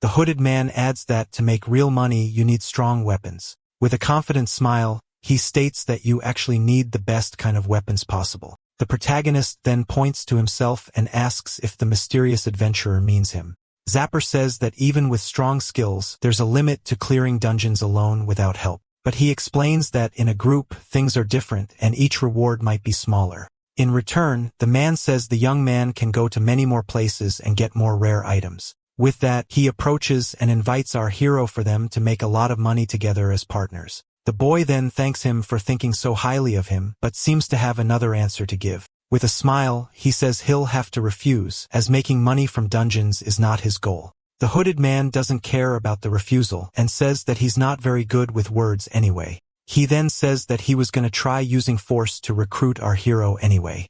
The hooded man adds that to make real money you need strong weapons. With a confident smile, he states that you actually need the best kind of weapons possible. The protagonist then points to himself and asks if the mysterious adventurer means him. Zapper says that even with strong skills, there's a limit to clearing dungeons alone without help. But he explains that in a group, things are different and each reward might be smaller. In return, the man says the young man can go to many more places and get more rare items. With that, he approaches and invites our hero for them to make a lot of money together as partners. The boy then thanks him for thinking so highly of him, but seems to have another answer to give. With a smile, he says he'll have to refuse, as making money from dungeons is not his goal. The hooded man doesn't care about the refusal, and says that he's not very good with words anyway. He then says that he was gonna try using force to recruit our hero anyway.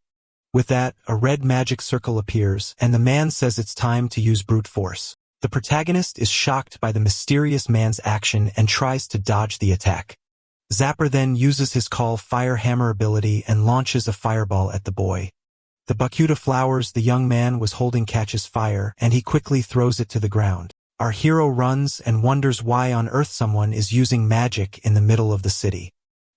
With that, a red magic circle appears, and the man says it's time to use brute force. The protagonist is shocked by the mysterious man's action and tries to dodge the attack. Zapper then uses his Call Fire Hammer ability and launches a fireball at the boy. The bucket of flowers the young man was holding catches fire, and he quickly throws it to the ground. Our hero runs and wonders why on earth someone is using magic in the middle of the city.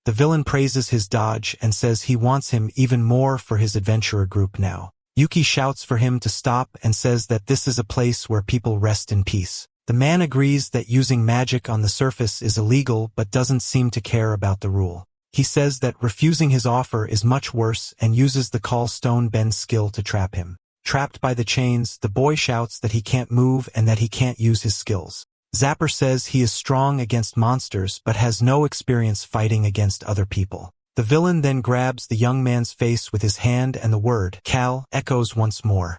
The villain praises his dodge and says he wants him even more for his adventurer group now. Yuki shouts for him to stop and says that this is a place where people rest in peace. The man agrees that using magic on the surface is illegal but doesn't seem to care about the rule. He says that refusing his offer is much worse and uses the Call Stone Bend skill to trap him. Trapped by the chains, the boy shouts that he can't move and that he can't use his skills. Zapper says he is strong against monsters but has no experience fighting against other people. The villain then grabs the young man's face with his hand and the word Cal echoes once more.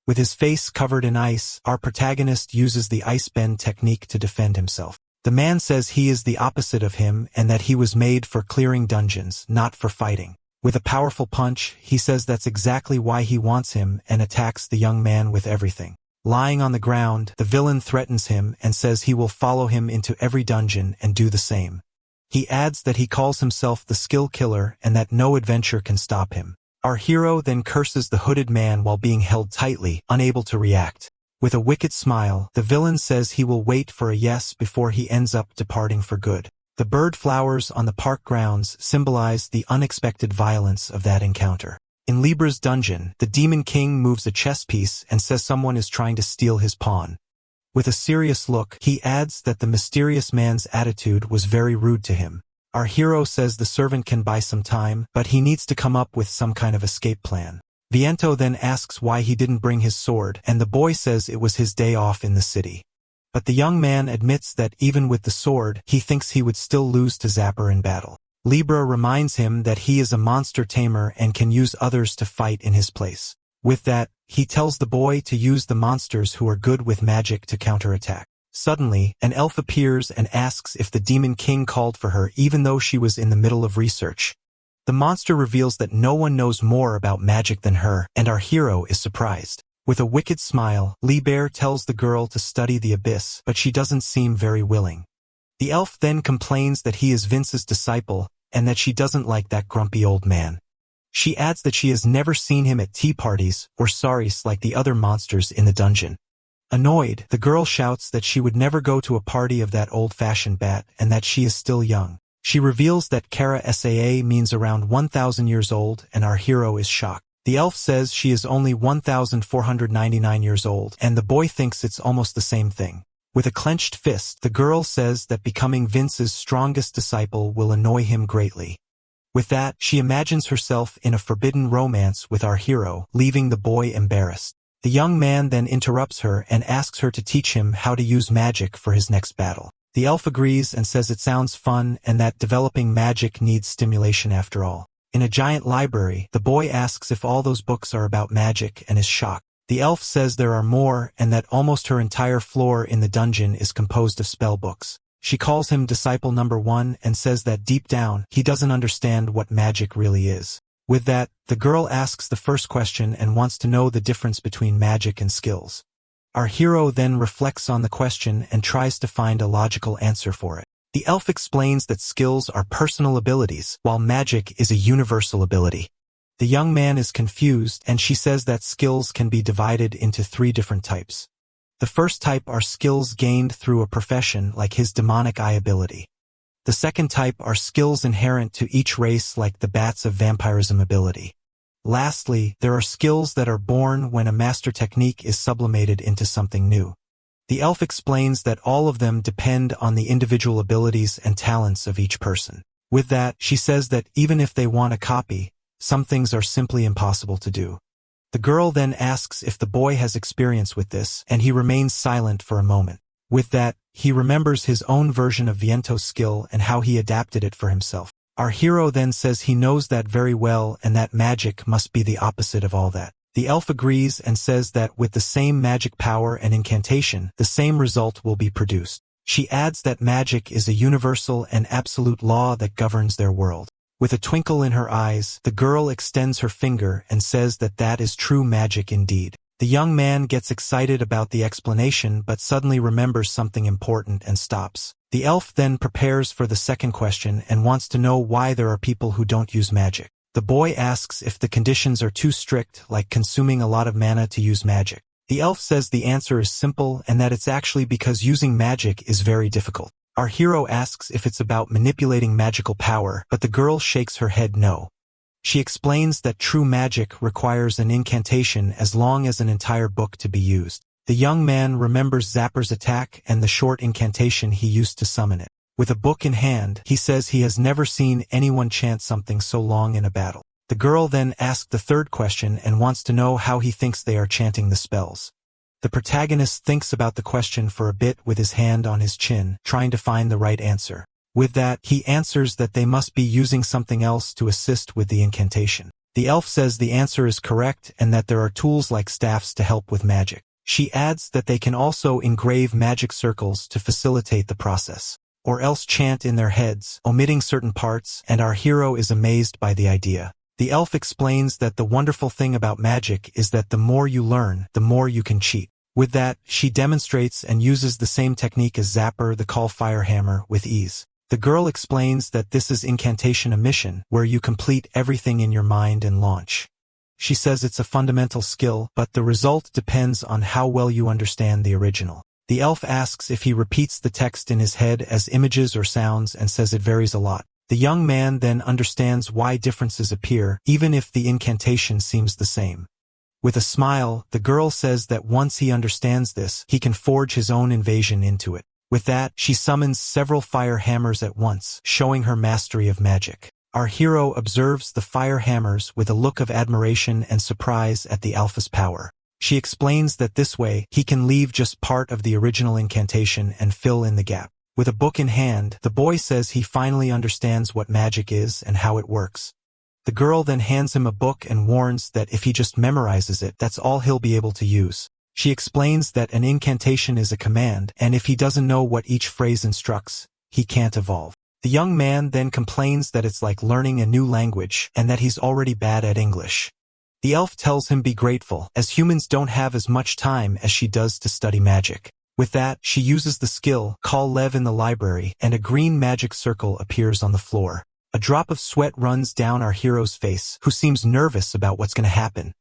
With his face covered in ice, our protagonist uses the ice bend technique to defend himself. The man says he is the opposite of him and that he was made for clearing dungeons, not for fighting. With a powerful punch, he says that's exactly why he wants him and attacks the young man with everything. Lying on the ground, the villain threatens him and says he will follow him into every dungeon and do the same. He adds that he calls himself the skill killer and that no adventure can stop him. Our hero then curses the hooded man while being held tightly, unable to react. With a wicked smile, the villain says he will wait for a yes before he ends up departing for good. The bird flowers on the park grounds symbolize the unexpected violence of that encounter. In Libra's dungeon, the Demon King moves a chess piece and says someone is trying to steal his pawn. With a serious look, he adds that the mysterious man's attitude was very rude to him. Our hero says the servant can buy some time, but he needs to come up with some kind of escape plan. Viento then asks why he didn't bring his sword, and the boy says it was his day off in the city. But the young man admits that even with the sword, he thinks he would still lose to Zapper in battle. Libra reminds him that he is a monster tamer and can use others to fight in his place. With that, he tells the boy to use the monsters who are good with magic to counterattack. Suddenly, an elf appears and asks if the Demon King called for her even though she was in the middle of research. The monster reveals that no one knows more about magic than her, and our hero is surprised. With a wicked smile, Liber tells the girl to study the abyss, but she doesn't seem very willing. The elf then complains that he is Vince's disciple, and that she doesn't like that grumpy old man. She adds that she has never seen him at tea parties or saris like the other monsters in the dungeon. Annoyed, the girl shouts that she would never go to a party of that old-fashioned bat and that she is still young. She reveals that Kara Saa means around 1,000 years old, and our hero is shocked. The elf says she is only 1,499 years old, and the boy thinks it's almost the same thing. With a clenched fist, the girl says that becoming Vince's strongest disciple will annoy him greatly. With that, she imagines herself in a forbidden romance with our hero, leaving the boy embarrassed. The young man then interrupts her and asks her to teach him how to use magic for his next battle. The elf agrees and says it sounds fun and that developing magic needs stimulation after all. In a giant library, the boy asks if all those books are about magic and is shocked. The elf says there are more and that almost her entire floor in the dungeon is composed of spell books. She calls him Disciple Number 1 and says that deep down, he doesn't understand what magic really is. With that, the girl asks the first question and wants to know the difference between magic and skills. Our hero then reflects on the question and tries to find a logical answer for it. The elf explains that skills are personal abilities, while magic is a universal ability. The young man is confused, and she says that skills can be divided into 3 different types. The first type are skills gained through a profession like his demonic eye ability. The second type are skills inherent to each race like the bats of vampirism ability. Lastly, there are skills that are born when a master technique is sublimated into something new. The elf explains that all of them depend on the individual abilities and talents of each person. With that, she says that even if they want a copy, some things are simply impossible to do. The girl then asks if the boy has experience with this, and he remains silent for a moment. With that, he remembers his own version of Viento's skill and how he adapted it for himself. Our hero then says he knows that very well and that magic must be the opposite of all that. The elf agrees and says that with the same magic power and incantation, the same result will be produced. She adds that magic is a universal and absolute law that governs their world. With a twinkle in her eyes, the girl extends her finger and says that that is true magic indeed. The young man gets excited about the explanation but suddenly remembers something important and stops. The elf then prepares for the second question and wants to know why there are people who don't use magic. The boy asks if the conditions are too strict, like consuming a lot of mana to use magic. The elf says the answer is simple and that it's actually because using magic is very difficult. Our hero asks if it's about manipulating magical power, but the girl shakes her head no. She explains that true magic requires an incantation as long as an entire book to be used. The young man remembers Zapper's attack and the short incantation he used to summon it. With a book in hand, he says he has never seen anyone chant something so long in a battle. The girl then asks the third question and wants to know how he thinks they are chanting the spells. The protagonist thinks about the question for a bit with his hand on his chin, trying to find the right answer. With that, he answers that they must be using something else to assist with the incantation. The elf says the answer is correct and that there are tools like staffs to help with magic. She adds that they can also engrave magic circles to facilitate the process, or else chant in their heads, omitting certain parts, and our hero is amazed by the idea. The elf explains that the wonderful thing about magic is that the more you learn, the more you can cheat. With that, she demonstrates and uses the same technique as Zapper the Call Fire Hammer with ease. The girl explains that this is incantation emission, where you complete everything in your mind and launch. She says it's a fundamental skill, but the result depends on how well you understand the original. The elf asks if he repeats the text in his head as images or sounds and says it varies a lot. The young man then understands why differences appear, even if the incantation seems the same. With a smile, the girl says that once he understands this, he can forge his own invasion into it. With that, she summons several fire hammers at once, showing her mastery of magic. Our hero observes the fire hammers with a look of admiration and surprise at the alpha's power. She explains that this way, he can leave just part of the original incantation and fill in the gap. With a book in hand, the boy says he finally understands what magic is and how it works. The girl then hands him a book and warns that if he just memorizes it, that's all he'll be able to use. She explains that an incantation is a command, and if he doesn't know what each phrase instructs, he can't evolve. The young man then complains that it's like learning a new language and that he's already bad at English. The elf tells him be grateful, as humans don't have as much time as she does to study magic. With that, she uses the skill, Call Lev in the library, and a green magic circle appears on the floor. A drop of sweat runs down our hero's face, who seems nervous about what's going to happen.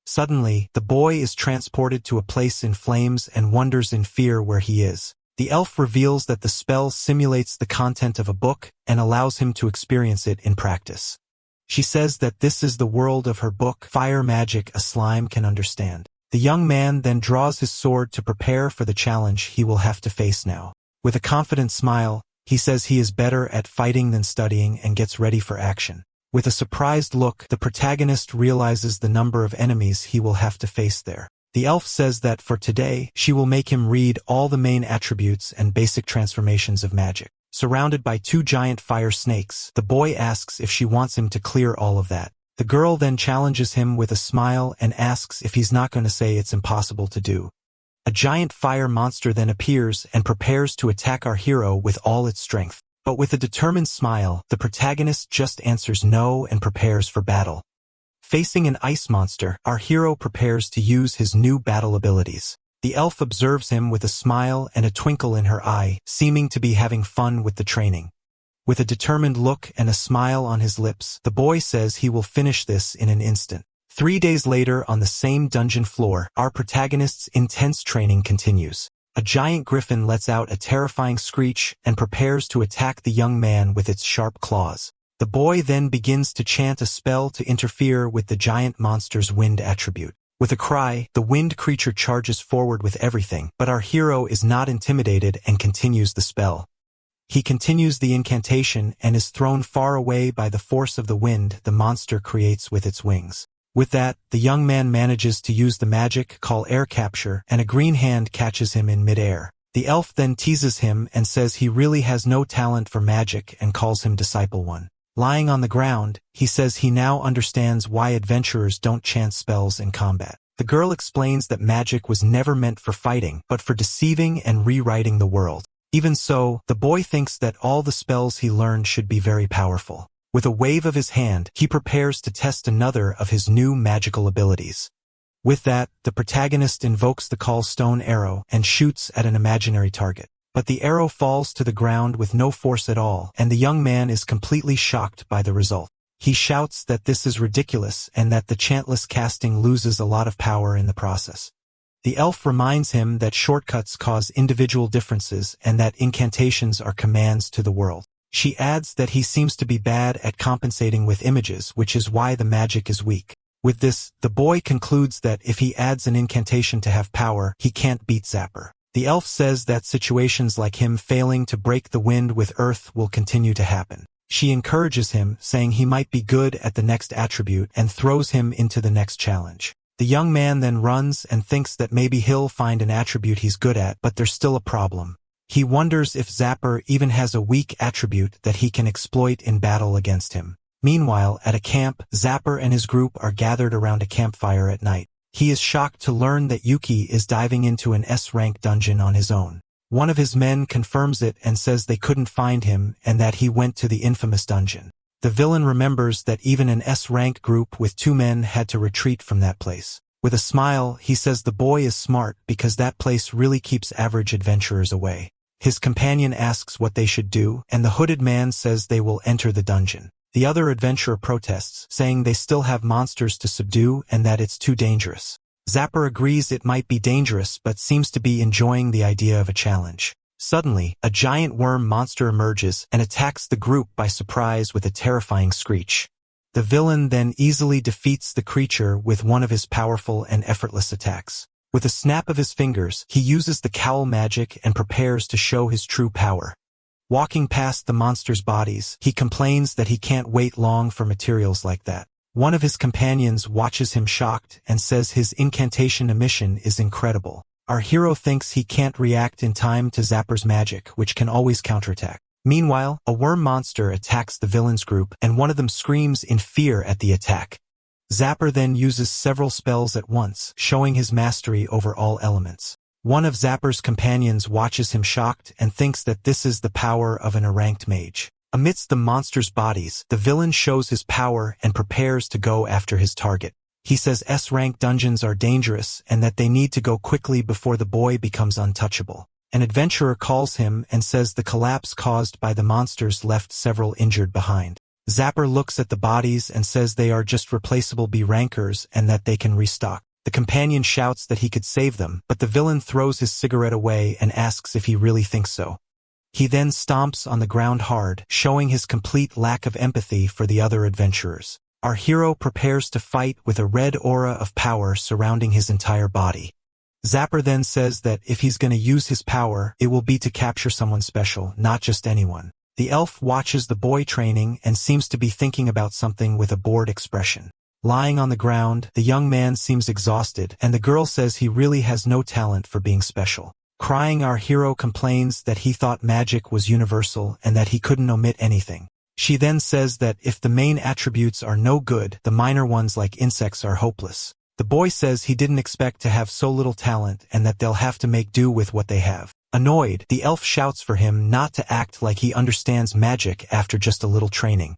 Suddenly, the boy is transported to a place in flames and wonders in fear where he is. The elf reveals that the spell simulates the content of a book and allows him to experience it in practice. She says that this is the world of her book, Fire Magic a Slime Can Understand. The young man then draws his sword to prepare for the challenge he will have to face now. With a confident smile, he says he is better at fighting than studying and gets ready for action. With a surprised look, the protagonist realizes the number of enemies he will have to face there. The elf says that for today, she will make him read all the main attributes and basic transformations of magic. Surrounded by 2 giant fire snakes, the boy asks if she wants him to clear all of that. The girl then challenges him with a smile and asks if he's not going to say it's impossible to do. A giant fire monster then appears and prepares to attack our hero with all its strength. But with a determined smile, the protagonist just answers no and prepares for battle. Facing an ice monster, our hero prepares to use his new battle abilities. The elf observes him with a smile and a twinkle in her eye, seeming to be having fun with the training. With a determined look and a smile on his lips, the boy says he will finish this in an instant. 3 days later, on the same dungeon floor, our protagonist's intense training continues. A giant griffin lets out a terrifying screech and prepares to attack the young man with its sharp claws. The boy then begins to chant a spell to interfere with the giant monster's wind attribute. With a cry, the wind creature charges forward with everything, but our hero is not intimidated and continues the spell. He continues the incantation and is thrown far away by the force of the wind the monster creates with its wings. With that, the young man manages to use the magic called air capture, and a green hand catches him in midair. The elf then teases him and says he really has no talent for magic and calls him Disciple 1. Lying on the ground, he says he now understands why adventurers don't chant spells in combat. The girl explains that magic was never meant for fighting, but for deceiving and rewriting the world. Even so, the boy thinks that all the spells he learned should be very powerful. With a wave of his hand, he prepares to test another of his new magical abilities. With that, the protagonist invokes the Call Stone arrow and shoots at an imaginary target. But the arrow falls to the ground with no force at all, and the young man is completely shocked by the result. He shouts that this is ridiculous and that the chantless casting loses a lot of power in the process. The elf reminds him that shortcuts cause individual differences and that incantations are commands to the world. She adds that he seems to be bad at compensating with images, which is why the magic is weak. With this, the boy concludes that if he adds an incantation to have power, he can't beat Zapper. The elf says that situations like him failing to break the wind with earth will continue to happen. She encourages him, saying he might be good at the next attribute and throws him into the next challenge. The young man then runs and thinks that maybe he'll find an attribute he's good at, but there's still a problem. He wonders if Zapper even has a weak attribute that he can exploit in battle against him. Meanwhile, at a camp, Zapper and his group are gathered around a campfire at night. He is shocked to learn that Yuki is diving into an S-rank dungeon on his own. One of his men confirms it and says they couldn't find him and that he went to the infamous dungeon. The villain remembers that even an S-rank group with 2 men had to retreat from that place. With a smile, he says the boy is smart because that place really keeps average adventurers away. His companion asks what they should do, and the hooded man says they will enter the dungeon. The other adventurer protests, saying they still have monsters to subdue and that it's too dangerous. Zapper agrees it might be dangerous but seems to be enjoying the idea of a challenge. Suddenly, a giant worm monster emerges and attacks the group by surprise with a terrifying screech. The villain then easily defeats the creature with one of his powerful and effortless attacks. With a snap of his fingers, he uses the cowl magic and prepares to show his true power. Walking past the monster's bodies, he complains that he can't wait long for materials like that. One of his companions watches him shocked and says his incantation emission is incredible. Our hero thinks he can't react in time to Zapper's magic, which can always counterattack. Meanwhile, a worm monster attacks the villains group and one of them screams in fear at the attack. Zapper then uses several spells at once, showing his mastery over all elements. One of Zapper's companions watches him shocked and thinks that this is the power of an ranked mage. Amidst the monster's bodies, the villain shows his power and prepares to go after his target. He says S-rank dungeons are dangerous and that they need to go quickly before the boy becomes untouchable. An adventurer calls him and says the collapse caused by the monsters left several injured behind. Zapper looks at the bodies and says they are just replaceable B-rankers and that they can restock. The companion shouts that he could save them, but the villain throws his cigarette away and asks if he really thinks so. He then stomps on the ground hard, showing his complete lack of empathy for the other adventurers. Our hero prepares to fight with a red aura of power surrounding his entire body. Zapper then says that if he's going to use his power, it will be to capture someone special, not just anyone. The elf watches the boy training and seems to be thinking about something with a bored expression. Lying on the ground, the young man seems exhausted, and the girl says he really has no talent for being special. Crying, our hero complains that he thought magic was universal and that he couldn't omit anything. She then says that if the main attributes are no good, the minor ones like insects are hopeless. The boy says he didn't expect to have so little talent and that they'll have to make do with what they have. Annoyed, the elf shouts for him not to act like he understands magic after just a little training.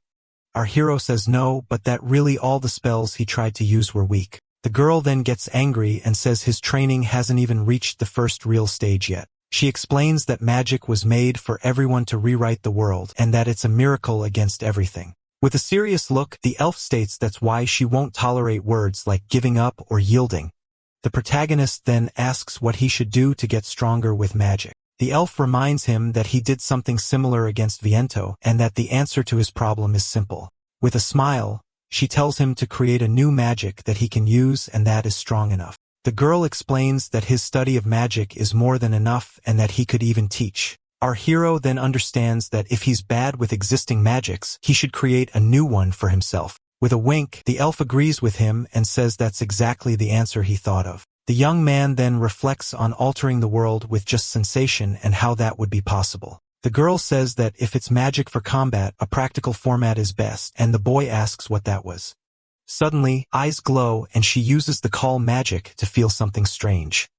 Our hero says no, but that really all the spells he tried to use were weak. The girl then gets angry and says his training hasn't even reached the first real stage yet. She explains that magic was made for everyone to rewrite the world and that it's a miracle against everything. With a serious look, the elf states that's why she won't tolerate words like giving up or yielding. The protagonist then asks what he should do to get stronger with magic. The elf reminds him that he did something similar against Viento and that the answer to his problem is simple. With a smile, she tells him to create a new magic that he can use and that is strong enough. The girl explains that his study of magic is more than enough and that he could even teach. Our hero then understands that if he's bad with existing magics, he should create a new one for himself. With a wink, the elf agrees with him and says that's exactly the answer he thought of. The young man then reflects on altering the world with just sensation and how that would be possible. The girl says that if it's magic for combat, a practical format is best, and the boy asks what that was. Suddenly, eyes glow and she uses the call magic to feel something strange.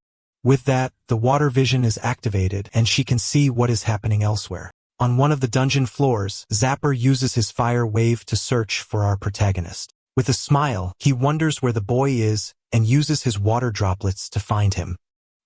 With that, the water vision is activated and she can see what is happening elsewhere. On one of the dungeon floors, Zapper uses his fire wave to search for our protagonist. With a smile, he wonders where the boy is and uses his water droplets to find him.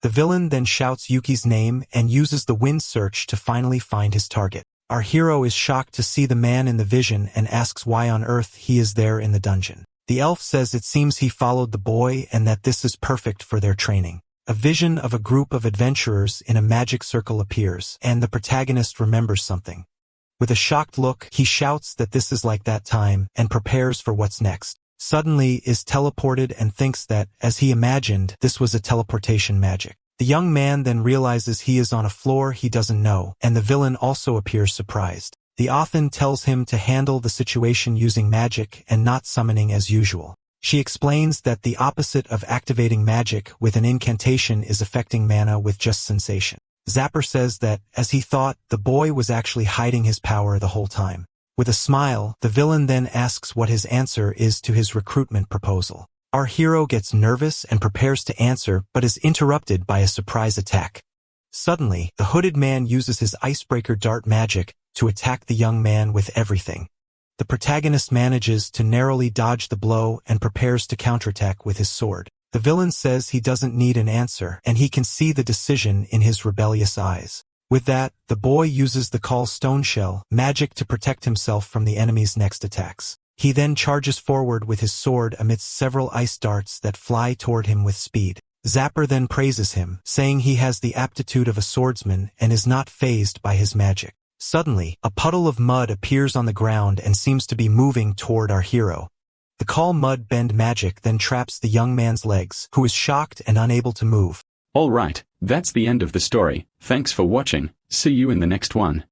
The villain then shouts Yuki's name and uses the wind search to finally find his target. Our hero is shocked to see the man in the vision and asks why on earth he is there in the dungeon. The elf says it seems he followed the boy and that this is perfect for their training. A vision of a group of adventurers in a magic circle appears, and the protagonist remembers something. With a shocked look, he shouts that this is like that time, and prepares for what's next. Suddenly is teleported and thinks that, as he imagined, this was a teleportation magic. The young man then realizes he is on a floor he doesn't know, and the villain also appears surprised. The Othin tells him to handle the situation using magic and not summoning as usual. She explains that the opposite of activating magic with an incantation is affecting mana with just sensation. Zapper says that, as he thought, the boy was actually hiding his power the whole time. With a smile, the villain then asks what his answer is to his recruitment proposal. Our hero gets nervous and prepares to answer but is interrupted by a surprise attack. Suddenly, the hooded man uses his icebreaker dart magic to attack the young man with everything. The protagonist manages to narrowly dodge the blow and prepares to counterattack with his sword. The villain says he doesn't need an answer, and he can see the decision in his rebellious eyes. With that, the boy uses the Call Stone Shell magic to protect himself from the enemy's next attacks. He then charges forward with his sword amidst several ice darts that fly toward him with speed. Zapper then praises him, saying he has the aptitude of a swordsman and is not fazed by his magic. Suddenly, a puddle of mud appears on the ground and seems to be moving toward our hero. The Call Mud Bend magic then traps the young man's legs, who is shocked and unable to move. Alright, that's the end of the story. Thanks for watching. See you in the next one.